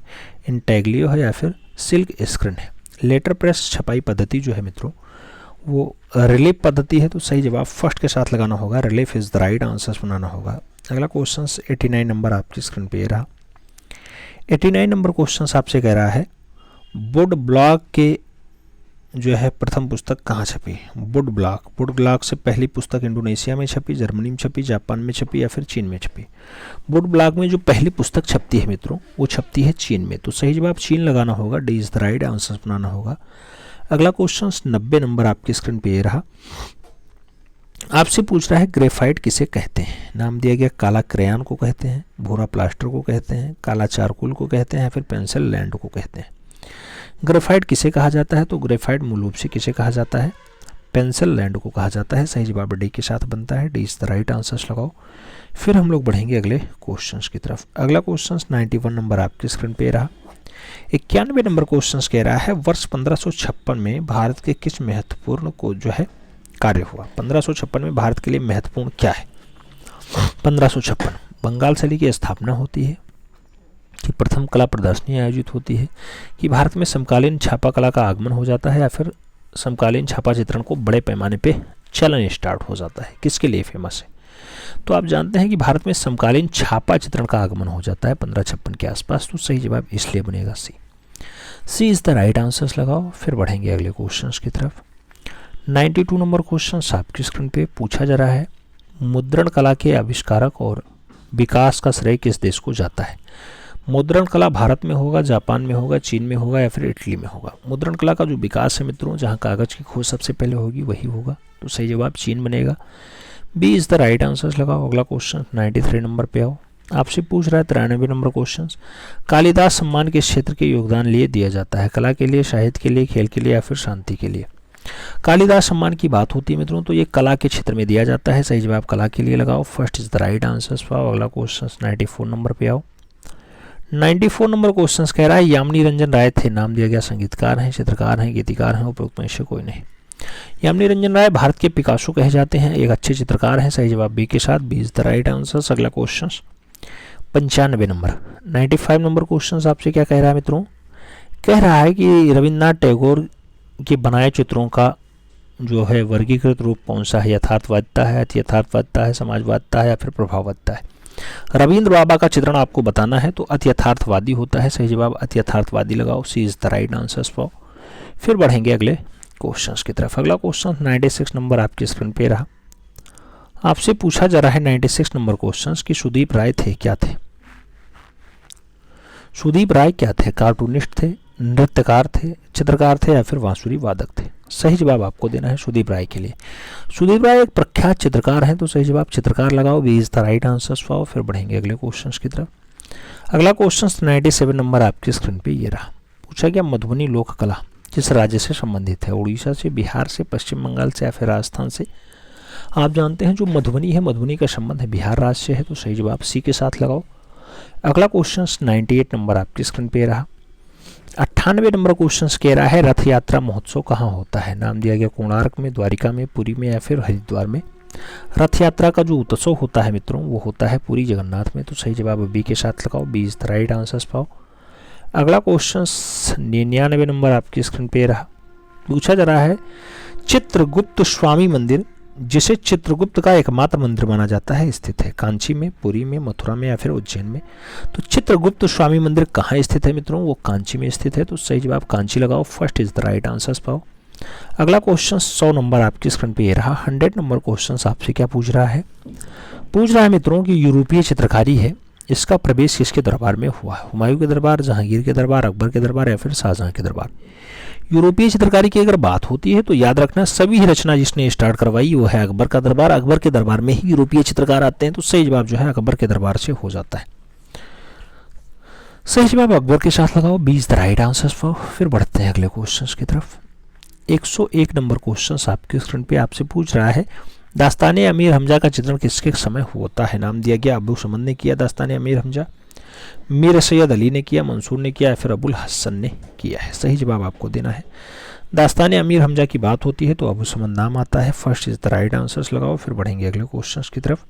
इंटैग्लियो है, या फिर सिल्क स्क्रीन है। लेटर प्रेस छपाई पद्धति जो है मित्रों वो रिलीफ पद्धति है, तो सही जवाब फर्स्ट के साथ लगाना होगा। Relief is the right answer बनाना होगा। अगला क्वेश्चन 89 नंबर आपकी स्क्रीन पे रहा। 89 नंबर क्वेश्चन आपसे कह रहा है वुड ब्लॉक के जो है प्रथम पुस्तक कहाँ छपी। वुड ब्लॉक से पहली पुस्तक इंडोनेशिया में छपी, जर्मनी में छपी, जापान में छपी, या फिर चीन में छपी। वुड ब्लॉक में जो पहली पुस्तक छपती है मित्रों वो छपती है चीन में, तो सही जवाब चीन लगाना होगा। D is the right answer बनाना होगा। अगला क्वेश्चन 90 नंबर आपकी स्क्रीन पे ये रहा। आपसे पूछ रहा है ग्रेफाइट किसे कहते हैं। नाम दिया गया काला क्रेयॉन को कहते हैं, भूरा प्लास्टर को कहते हैं, काला चारकोल को कहते हैं, या फिर पेंसिल लैंड को कहते हैं। ग्रेफाइट किसे कहा जाता है, तो ग्रेफाइट मूल रूप से किसे कहा जाता है, पेंसिल लैंड को कहा जाता है। सही जवाब डी के साथ बनता है। D is the right answer लगाओ। फिर हम लोग बढ़ेंगे अगले क्वेश्चन की तरफ। अगला क्वेश्चन 91 नंबर आपकी स्क्रीन पे रहा। 91 नंबर क्वेश्चन कह रहा है वर्ष 1556 में भारत के किस महत्वपूर्ण को जो है कार्य हुआ। 1556 में भारत के लिए महत्वपूर्ण क्या है। 1556 बंगाल सैली की स्थापना होती है, कि प्रथम कला प्रदर्शनी आयोजित होती है, कि भारत में समकालीन छापा कला का आगमन हो जाता है, या फिर समकालीन छापा चित्रण को बड़े पैमाने पे चलन स्टार्ट हो जाता है। किसके लिए फेमस है, तो आप जानते हैं कि भारत में समकालीन छापा चित्रण का आगमन हो जाता है 1556 के आसपास, तो सही जवाब इसलिए बनेगा सी। सी इज द राइट आंसर लगाओ। फिर बढ़ेंगे अगले क्वेश्चन की तरफ। 92 नंबर क्वेश्चन आपकी स्क्रीन पे पूछा जा रहा है मुद्रण कला के आविष्कारक और विकास का श्रेय किस देश को जाता है। मुद्रण कला भारत में होगा, जापान में होगा, चीन में होगा, या फिर इटली में होगा। मुद्रण कला का जो विकास है मित्रों जहां कागज की खोज सबसे पहले होगी वही होगा, तो सही जवाब चीन बनेगा। B is the right answer लगाओ। अगला क्वेश्चन 93 नंबर पे आओ। आपसे पूछ रहा है 93 नंबर क्वेश्चन कालिदास सम्मान किस क्षेत्र के योगदान लिए दिया जाता है। कला के लिए, साहित्य के लिए, खेल के लिए, या फिर शांति के लिए। कालिदास सम्मान की बात होती है मित्रों तो ये कला के क्षेत्र में दिया जाता है। सही जवाब कला के लिए लगाओ। First is the right answer पाओ। अगला क्वेश्चन 94 नंबर पे आओ। 94 नंबर क्वेश्चन कह रहा है यामिनी रंजन राय थे। नाम दिया गया संगीतकार हैं, चित्रकार हैं, गीतिकार हैं, उपयुक्त में से कोई नहीं। यामिनी रंजन राय भारत के पिकासो कहे जाते हैं, एक अच्छे चित्रकार हैं। सही जवाब बी के साथ, B is the right answer. अगला क्वेश्चन 95 नंबर 95 नंबर क्वेश्चन आपसे क्या कह रहा है मित्रों, कह रहा है कि रविन्द्रनाथ टैगोर के बनाए चित्रों का जो है वर्गीकृत रूप कौन सा है। यथार्थवादिता है, अति यथार्थवादिता है, समाजवादिता है, या फिर प्रभाववादिता है। रविंद्र बाबा का चित्रण आपको बताना है तो अति यथार्थवादी होता है। सही जवाब अति यथार्थवादी लगाओ। सी इज द राइट आंसर पाओ। फिर बढ़ेंगे अगले क्वेश्चंस की तरफ। अगला क्वेश्चन 96 नंबर आपकी स्क्रीन पे रहा। आपसे पूछा जा रहा है 96 नंबर क्वेश्चंस कि सुदीप राय थे क्या थे। सुदीप राय क्या थे? कार्टूनिस्ट थे, नृत्यकार थे, चित्रकार थे या फिर बांसुरी वादक थे? सही जवाब आपको देना है सुदीप राय के लिए। सुदीप राय एक प्रख्यात चित्रकार हैं, तो सही जवाब चित्रकार लगाओ, B is the right answer पाओ। फिर बढ़ेंगे अगले क्वेश्चंस की तरफ। अगला क्वेश्चन 97 नंबर आपकी स्क्रीन पे ये रहा। पूछा गया मधुबनी लोक कला किस राज्य से संबंधित है? उड़ीसा से, बिहार से, पश्चिम बंगाल से या फिर राजस्थान से? आप जानते हैं जो मधुबनी है, मधुबनी का संबंध है बिहार राज्य से है, तो सही जवाब सी के साथ लगाओ। अगला क्वेश्चन 98 नंबर आपकी स्क्रीन पे रहा। 98 नंबर क्वेश्चन कह रहा है रथ यात्रा महोत्सव कहाँ होता है? नाम दिया गया कोणार्क में, द्वारिका में, पुरी में या फिर हरिद्वार में। रथ यात्रा का जो उत्सव होता है मित्रों वो होता है पुरी जगन्नाथ में, तो सही जवाब बी के साथ लगाओ, B is the right answer पाओ। अगला क्वेश्चन 99 नंबर आपकी स्क्रीन पे रहा। पूछा जा रहा है चित्रगुप्त स्वामी मंदिर जिसे चित्रगुप्त का एकमात्र मंदिर माना जाता है स्थित है कांची में, पुरी में, मथुरा में या फिर उज्जैन में? तो चित्रगुप्त स्वामी मंदिर कहाँ स्थित है मित्रों? वो कांची में स्थित है, तो सही जवाब कांची लगाओ, first is the right answer पाओ। अगला क्वेश्चन 100 नंबर आपकी स्क्रीन पे ये रहा। 100 नंबर क्वेश्चन आपसे क्या पूछ रहा है? पूछ रहा है मित्रों कि यूरोपीय चित्रकारी है, इसका प्रवेश किसके दरबार में हुआ है? हुमायूं के दरबार, जहांगीर के दरबार, अकबर के दरबार या फिर शाहजहां के दरबार? यूरोपीय चित्रकारी की अगर बात होती है तो याद रखना सभी रचना जिसने स्टार्ट करवाई वो है अकबर का दरबार। अकबर के दरबार में ही यूरोपीय चित्रकार आते हैं, तो सही जवाब जो है अकबर के दरबार से हो जाता है। सही जवाब अकबर के साथ लगाओ, B is the right answer पाओ। फिर बढ़ते हैं अगले क्वेश्चन की तरफ। 101 नंबर क्वेश्चन आपके स्क्रीन पे आपसे पूछ रहा है दास्तान अमीर हमजा का चित्रण किसके समय होता है? नाम दिया गया अबू समद ने किया दास्तान अमीर हमजा, मीर सैयद अली ने किया, मंसूर ने किया या फिर अबुल हसन ने किया है? सही जवाब आपको देना है। दास्तान अमीर हमजा की बात होती है तो अबू समद नाम आता है, first is the right answers लगाओ। फिर बढ़ेंगे अगले क्वेश्चन की तरफ।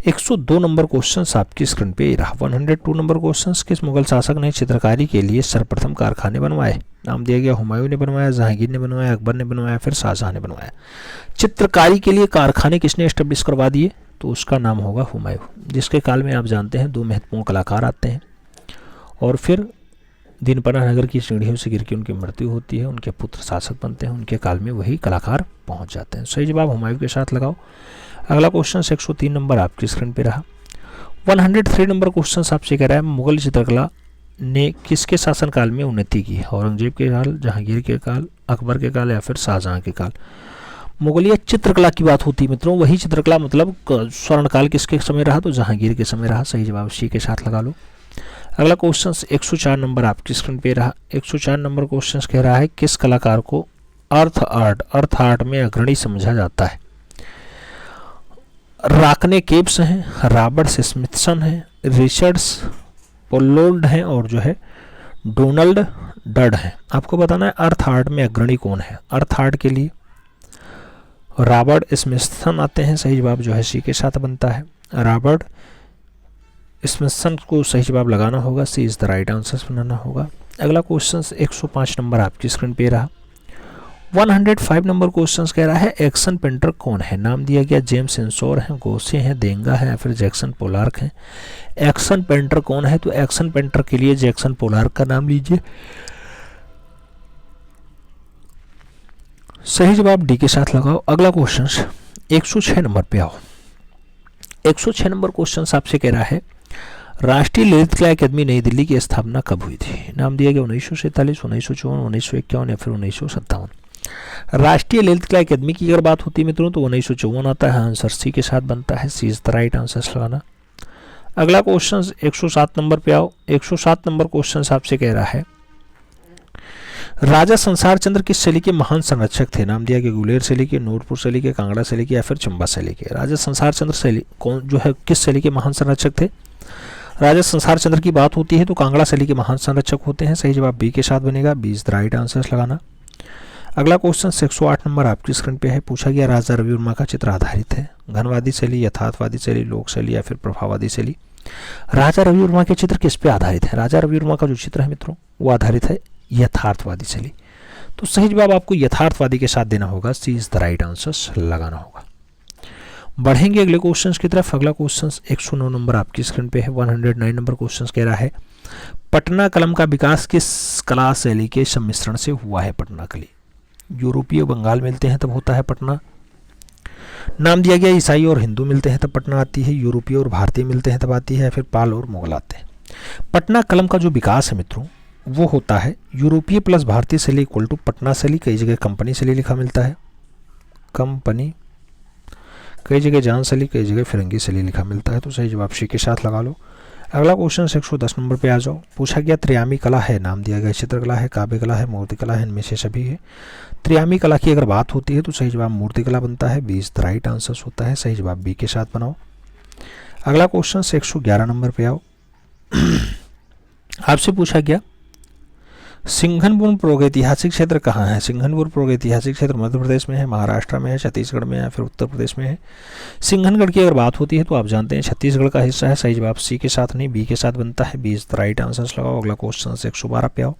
102 नंबर क्वेश्चन आपकी स्क्रीन पे रहा। 102 नंबर क्वेश्चन किस मुगल शासक ने चित्रकारी के लिए सर्वप्रथम कारखाने बनवाए? नाम दिया गया हुमायूं ने बनवाया, जहांगीर ने बनवाया, अकबर ने बनवाया, फिर शाहजहां ने बनवाया? चित्रकारी के लिए कारखाने किसने एस्टेब्लिश करवा दिए? तो उसका नाम होगा हुमायूं, जिसके काल में आप जानते हैं दो महत्वपूर्ण कलाकार आते हैं और फिर दीनपना नगर की सीढ़ियों से गिर के उनकी मृत्यु होती है, उनके पुत्र शासक बनते हैं, उनके काल में वही कलाकार पहुंच जाते हैं। सही जवाब हुमायूं के साथ लगाओ। अगला क्वेश्चन 103 नंबर आपकी स्क्रीन पे रहा। 103 नंबर क्वेश्चन आपसे कह रहा है मुगल चित्रकला ने किसके शासनकाल में उन्नति की? औरंगजेब के काल, जहांगीर के काल, अकबर के काल या फिर शाहजहां के काल? मुगलिया चित्रकला की बात होती है मित्रों, वही चित्रकला मतलब स्वर्णकाल किसके समय रहा? तो जहांगीर के समय रहा। सही जवाब सी के साथ लगा लो। अगला क्वेश्चन 104 नंबर आपकी स्क्रीन पे रहा। 104 नंबर क्वेश्चन कह रहा है किस कलाकार को अर्थ आर्ट में अग्रणी समझा जाता है? राकने केब्स हैं, रॉबर्ट स्मिथसन हैं, रिचर्ड्स पोलोल्ड हैं और जो है डोनाल्ड डड हैं। आपको बताना है अर्थ आर्ट में अग्रणी कौन है। अर्थ आर्ट के लिए रॉबर्ट स्मिथसन आते हैं, सही जवाब जो है सी के साथ बनता है। रॉबर्ट स्मिथसन को सही जवाब लगाना होगा, सी इज द राइट आंसर बनाना होगा। अगला क्वेश्चन 105 नंबर आपकी स्क्रीन पे रहा। 105 नंबर क्वेश्चन कह रहा है एक्शन पेंटर कौन है? नाम दिया गया जेम्स एंसोर हैं, गोसे हैं, देंगा है या फिर जैक्सन पोलार्क हैं? एक्शन पेंटर कौन है? तो एक्शन पेंटर के लिए जैक्सन पोलार्क का नाम लीजिए। सही जवाब डी के साथ लगाओ। अगला क्वेश्चन 106 नंबर पे आओ। 106 नंबर क्वेश्चन आपसे कह रहा है राष्ट्रीय ललित कला अकादमी नई दिल्ली की स्थापना कब हुई थी? नाम दिया गया 1947, 1954, 1951 या फिर 1957? राष्ट्रीय ललित कला अकादमी की अगर बात होती है मित्रों तो 1954 आता है, आंसर सी के साथ बनता है, सी इज द राइट आंसर लगाना। अगला क्वेश्चन 107 नंबर पे आओ। 107 नंबर क्वेश्चन आपसे कह रहा है राजा संसार चंद्र किस शैली के महान संरक्षक थे? नाम दिया गया गुलेर शैली के, नूरपुर शैली के, कांगड़ा शैली के या फिर चंबा शैली के? राजा संसार चंद्र शैली कौन जो है किस शैली के महान संरक्षक थे? राजा संसार चंद्र की बात होती है तो कांगड़ा शैली के महान संरक्षक होते हैं। सही जवाब बी के साथ बनेगा, B is the right answer लगाना। अगला क्वेश्चन 108 नंबर आपकी स्क्रीन पे है। पूछा गया राजा रवि वर्मा का चित्र आधारित है घनवादी शैली, यथार्थवादी शैली, लोक शैली या फिर प्रभाववादी शैली? राजा रवि वर्मा के चित्र किस पे आधारित है? राजा रवि वर्मा का जो चित्र है मित्रों वो आधारित है यथार्थवादी शैली, तो सही जवाब आपको यथार्थवादी के साथ देना होगा, सी इज द राइट आंसर लगाना होगा। बढ़ेंगे अगले क्वेश्चंस की तरफ। अगला क्वेश्चन 109 नंबर आपकी स्क्रीन पे है। 109 नंबर क्वेश्चन कह रहा है पटना कलम का विकास किस कला शैली के सम्मिश्रण से हुआ है? पटना कली यूरोपीय बंगाल मिलते हैं तब होता है पटना। नाम दिया गया ईसाई और हिंदू मिलते हैं तब पटना आती है। यूरोपीय और भारतीय मिलते हैं तब आती है। फिर पाल और मुगल आते हैं। पटना कलम का जो विकास है मित्रों वो होता है यूरोपीय प्लस भारतीय शैली इक्वल टू पटना शैली। कई जगह कंपनी शैली लिखा मिलता है, कंपनी, कई जगह जान शैली, कई जगह फिरंगी शैली लिखा मिलता है। तो सही जवाब सी के साथ लगा लो। अगला क्वेश्चन 110 नंबर पे आ जाओ। पूछा गया त्रियामी कला है, नाम दिया गया चित्रकला है, काव्य कला है, मूर्ति कला है, इनमें से सभी है। त्रियामी कला की अगर बात होती है तो सही जवाब मूर्ति कला बनता है। 20 द राइट आंसर होता है। सही जवाब बी के साथ बनाओ। अगला क्वेश्चन 111 नंबर पे आओ। आपसे पूछा गया सिंघनपुर प्रागैतिहासिक क्षेत्र कहाँ है। सिंघनपुर प्रागैतिहासिक क्षेत्र मध्य प्रदेश में है, महाराष्ट्र में है, छत्तीसगढ़ में है, फिर उत्तर प्रदेश में है। सिंघनगढ़ की अगर बात होती है तो आप जानते हैं छत्तीसगढ़ का हिस्सा है। सही जवाब सी के साथ नहीं बी के साथ बनता है। 20 द राइट आंसर्स लगाओ। अगला क्वेश्चन 112 पे आओ।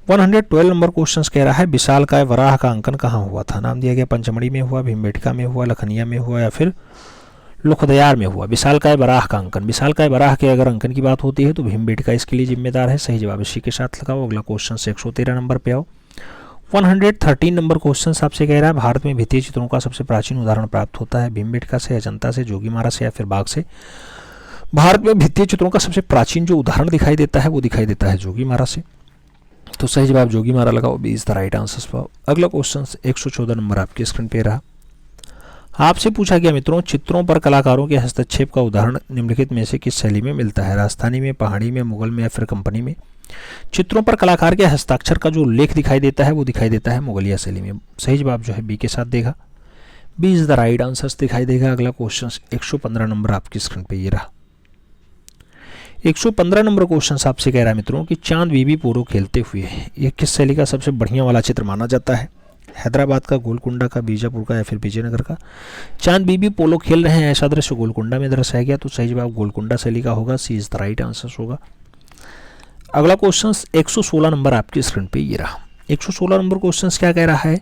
112 नंबर क्वेश्चन कह रहा है विशालकाय वराह का अंकन कहाँ हुआ था। नाम दिया गया पंचमढ़ी में हुआ, भीमबेटका में हुआ, लखनिया में हुआ या फिर लुखदयार में हुआ। विशालकाय वराह का अंकन, विशालकाय वराह के अगर अंकन की बात होती है तो भीमबेटका इसके लिए जिम्मेदार है। सही जवाब इसी के साथ लगाओ। अगला क्वेश्चन 113 नंबर पे आओ। 113 नंबर क्वेश्चन आपसे कह रहा है भारत में भित्तीय चित्रों का सबसे प्राचीन उदाहरण प्राप्त होता है भीमबेटका से, अजंता से, जोगीमारा से या फिर बाघ से। भारत में भित्तीय चित्रों का सबसे प्राचीन जो उदाहरण दिखाई देता है वो दिखाई देता है जोगीमारा से। तो सही जवाब जोगीमारा लगाओ। 20 द राइट आंसर्स पाओ। अगला क्वेश्चन 114 नंबर आपके स्क्रीन पे रहा। आपसे पूछा गया मित्रों चित्रों पर कलाकारों के हस्तक्षेप का उदाहरण निम्नलिखित में से किस शैली में मिलता है। राजस्थानी में, पहाड़ी में, मुगल में या फिर कंपनी में। चित्रों पर कलाकार के हस्ताक्षर का जो उल्लेख दिखाई देता है वो दिखाई देता है मुगलिया शैली में। सही जवाब जो है बी के साथ देगा। 20 द राइट आंसर्स दिखाई देगा। अगला क्वेश्चन 115 नंबर आपकी स्क्रीन पे ये रहा। 115 नंबर क्वेश्चन आपसे कह रहा है मित्रों कि चांद बीबी पोलो खेलते हुए ये किस शैली का सबसे बढ़िया वाला चित्र माना जाता है। हैदराबाद का, गोलकुंडा का, बीजापुर का या फिर विजयनगर का। चांद बीबी पोलो खेल रहे हैं ऐसा दृश्य गोलकुंडा में दर्शाया गया। तो सही जवाब गोलकुंडा शैली का होगा। सी इज द राइट आंसर होगा। अगला क्वेश्चन 116 नंबर आपकी स्क्रीन पे ये रहा। 116 नंबर क्वेश्चन क्या कह रहा है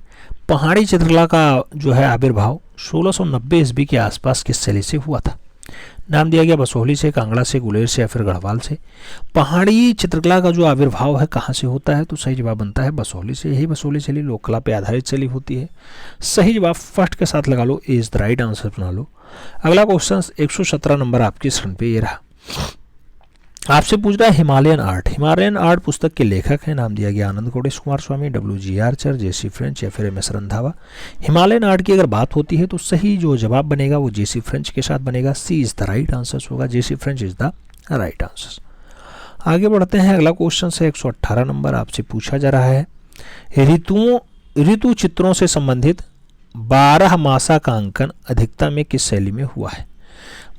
पहाड़ी चित्रकला का जो है आविर्भाव 1690 ईस्वी के आसपास किस शैली से हुआ था। नाम दिया गया बसोहली से, कांगड़ा से, गुलेर से या फिर गढ़वाल से। पहाड़ी चित्रकला का जो आविर्भाव है कहाँ से होता है। तो सही जवाब बनता है बसोहली से। यही बसोहली शैली लोक कला पे आधारित शैली होती है। सही जवाब फर्स्ट के साथ लगा लो। ए इज द राइट आंसर बना लो। अगला क्वेश्चन 117 नंबर आपकी स्क्रीन पे ये रहा। आपसे पूछ रहा है हिमालयन आर्ट। हिमालयन आर्ट पुस्तक के लेखक हैं। नाम दिया गया आनंद कोटेश कुमार स्वामी, WG आर्चर, JC फ्रेंच या फिर MS रंधावा। हिमालयन आर्ट की अगर बात होती है तो सही जो जवाब बनेगा वो JC फ्रेंच के साथ बनेगा। सी इज द राइट आंसर होगा। JC French is the right answer. आगे बढ़ते हैं। अगला क्वेश्चन से 118 नंबर आपसे पूछा जा रहा है ऋतु चित्रों से संबंधित 12 मासा का अंकन अधिकता में किस शैली में हुआ है।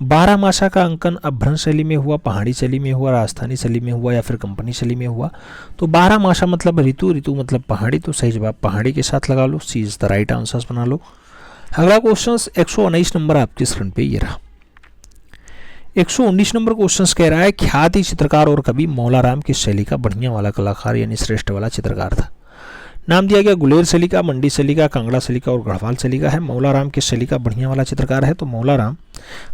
12 मासा का अंकन अभ्रंश शैली में हुआ, पहाड़ी शैली में हुआ, राजस्थानी शैली में हुआ या फिर कंपनी शैली में हुआ। तो 12 मासा मतलब ऋतु, ऋतु मतलब पहाड़ी। तो सही जवाब पहाड़ी के साथ लगा लो। सी इज द राइट आंसर्स बना लो। अगला क्वेश्चन 119 नंबर आपकी स्क्रीन पे ये रहा। 119 नंबर क्वेश्चन कह रहा है ख्याति चित्रकार और कवि मौलाराम किस शैली का बढ़िया वाला कलाकार यानी श्रेष्ठ वाला चित्रकार था। नाम दिया गया गुलेर शैली का, मंडी शैली का, कांगड़ा शैली का और गढ़वाल शैली का है। मौलाराम किस शैली का बढ़िया वाला चित्रकार है। तो मौलाराम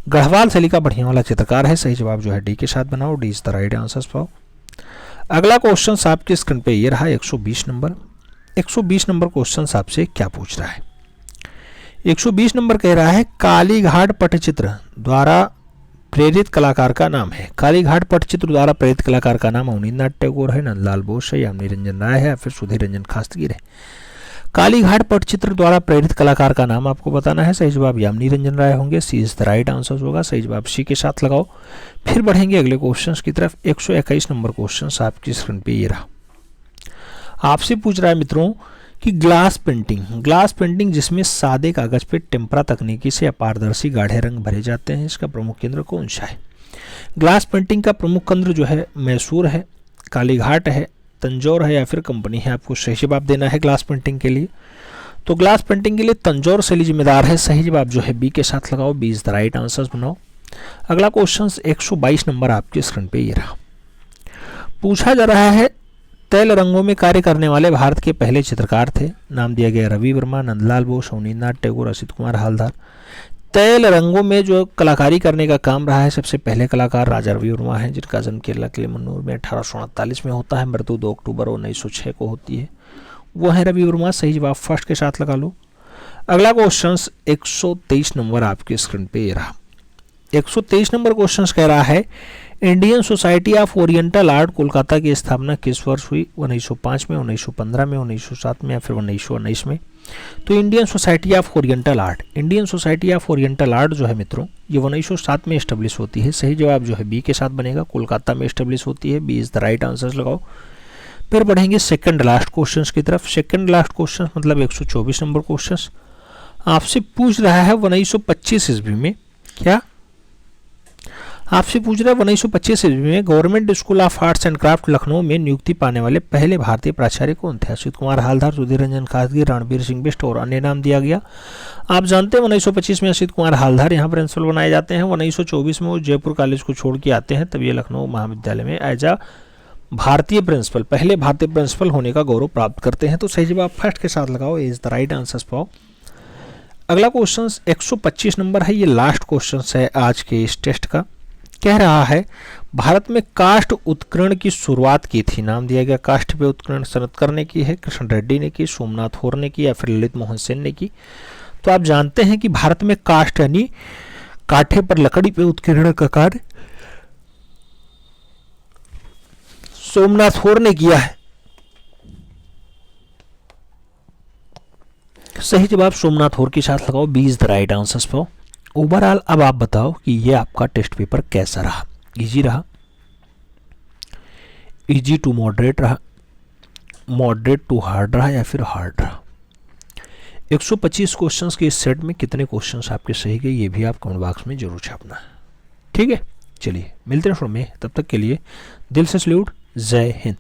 गढ़वाल शैली का बढ़िया वाला चित्रकार है। सही जवाब जो है डी के साथ बनाओ। D is the right answer पाओ। अगला क्वेश्चन आपके स्क्रीन पे ये रहा 120 नंबर। 120 नंबर क्वेश्चन आपसे क्या पूछ रहा है। 120 नंबर कह रहा है कालीघाट पटचित्र द्वारा प्रेरित कलाकार का नाम है। कालीघाट पटचित्र द्वारा प्रेरित कलाकार का नाम अवनींद्रनाथ टैगोर है, नंदलाल बोस है, यामिनी रंजन राय है या फिर सुधीर रंजन खासगीर है। कालीघाट पटचित्र द्वारा प्रेरित कलाकार का नाम आपको बताना है। सही जवाब यामिनी रंजन राय होंगे। सी इज द राइट आंसर होगा। सही जवाब सी के साथ लगाओ। फिर बढ़ेंगे अगले क्वेश्चन की तरफ। 121 नंबर क्वेश्चन आपकी स्क्रीन पे ये रहा। आपसे पूछ रहा है मित्रों कि ग्लास पेंटिंग जिसमें सादे कागज पे टेम्परा तकनीकी से अपारदर्शी गाढ़े रंग भरे जाते हैं, इसका प्रमुख केंद्र कौन सा है। ग्लास पेंटिंग का प्रमुख केंद्र जो है मैसूर है, कालीघाट है, तंजौर है या फिर कंपनी है। आपको सही जवाब देना है ग्लास पेंटिंग के लिए। तो ग्लास पेंटिंग के लिए तंजौर शैली जिम्मेदार है। सही जवाब जो है बी के साथ लगाओ। B is the right answers बनाओ। अगला क्वेश्चन 122 नंबर आपके स्क्रीन पे ये रहा। पूछा जा रहा है तैल रंगों में कार्य करने वाले भारत के पहले चित्रकार थे। नाम दिया गया रवि वर्मा, नंदलाल बोस, अवनींद्रनाथ टैगोर, असित कुमार हालदार। तैल रंगों में जो कलाकारी करने का काम रहा है सबसे पहले कलाकार राजा रवि वर्मा हैं, जिनका जन्म केरला के मन्नूर में 1848 में होता है। मृत्यु 2 अक्टूबर 1906 को होती है। वो है रवि वर्मा। सही जवाब फर्स्ट के साथ लगा लो। अगला क्वेश्चन 123 नंबर आपके स्क्रीन पे ये रहा। 123 नंबर क्वेश्चन कह रहा है Indian society of oriental art Kolkata की स्थापना किस वर्ष हुई? 1905 में, 1915 में, 1907 में या फिर 1919 में? तो Indian society of oriental art, Indian society of oriental art जो है मित्रों ये 1907 में एस्टेब्लिश होती है। सही जवाब जो है बी के साथ बनेगा, कोलकाता में एस्टेब्लिश होती है। B is the right answer लगाओ। फिर बढ़ेंगे सेकंड लास्ट क्वेश्चन की तरफ। सेकंड लास्ट क्वेश्चन मतलब 124 नंबर क्वेश्चन आपसे पूछ रहा है 1925 ईस्वी में, क्या आपसे पूछ रहा है 1925 ईस्वी में government school of arts and craft Lucknow में नियुक्ति पाने वाले पहले भारतीय प्राचार्य कौन थे? अच्युत कुमार हालदार, सुधीर रंजन खासगी, रणबीर सिंह बिष्ट और अन्य नाम दिया गया। आप जानते हैं 1925 में अच्युत कुमार हालदार यहाँ प्रिंसिपल बनाए जाते हैं। 1924 में वो जयपुर कॉलेज को छोड़ के आते हैं, तब ये लखनऊ महाविद्यालय में एज आ भारतीय प्रिंसिपल, पहले भारतीय प्रिंसिपल होने का गौरव प्राप्त करते हैं। तो सही जवाब फर्स्ट के साथ लगाओ, इज द राइट आंसर पाओ। अगला क्वेश्चन 125 नंबर है, ये लास्ट क्वेश्चन है आज के इस टेस्ट का। कह रहा है भारत में काष्ठ उत्खनन की शुरुआत की थी, नाम दिया गया काष्ठ पे उत्खनन सनतकर ने की है, कृष्ण रेड्डी ने की, सोमनाथ होर ने की या फिर ललित मोहन सेन ने की। तो आप जानते हैं कि भारत में काष्ठ यानी काठे पर लकड़ी पे उत्खनन का कार्य सोमनाथ होर ने किया है। सही जवाब सोमनाथ होर के साथ लगाओ, B is the right answer for. Overall अब आप बताओ कि ये आपका टेस्ट पेपर कैसा रहा? इजी रहा, इजी टू मॉडरेट रहा, मॉडरेट टू हार्ड रहा या फिर हार्ड रहा? 125 क्वेश्चंस के इस सेट में कितने क्वेश्चंस आपके सही गए ये भी आप कमेंट बॉक्स में जरूर छापना। ठीक है, चलिए मिलते हैं शुरू में, तब तक के लिए दिल से सैल्यूट, जय हिंद।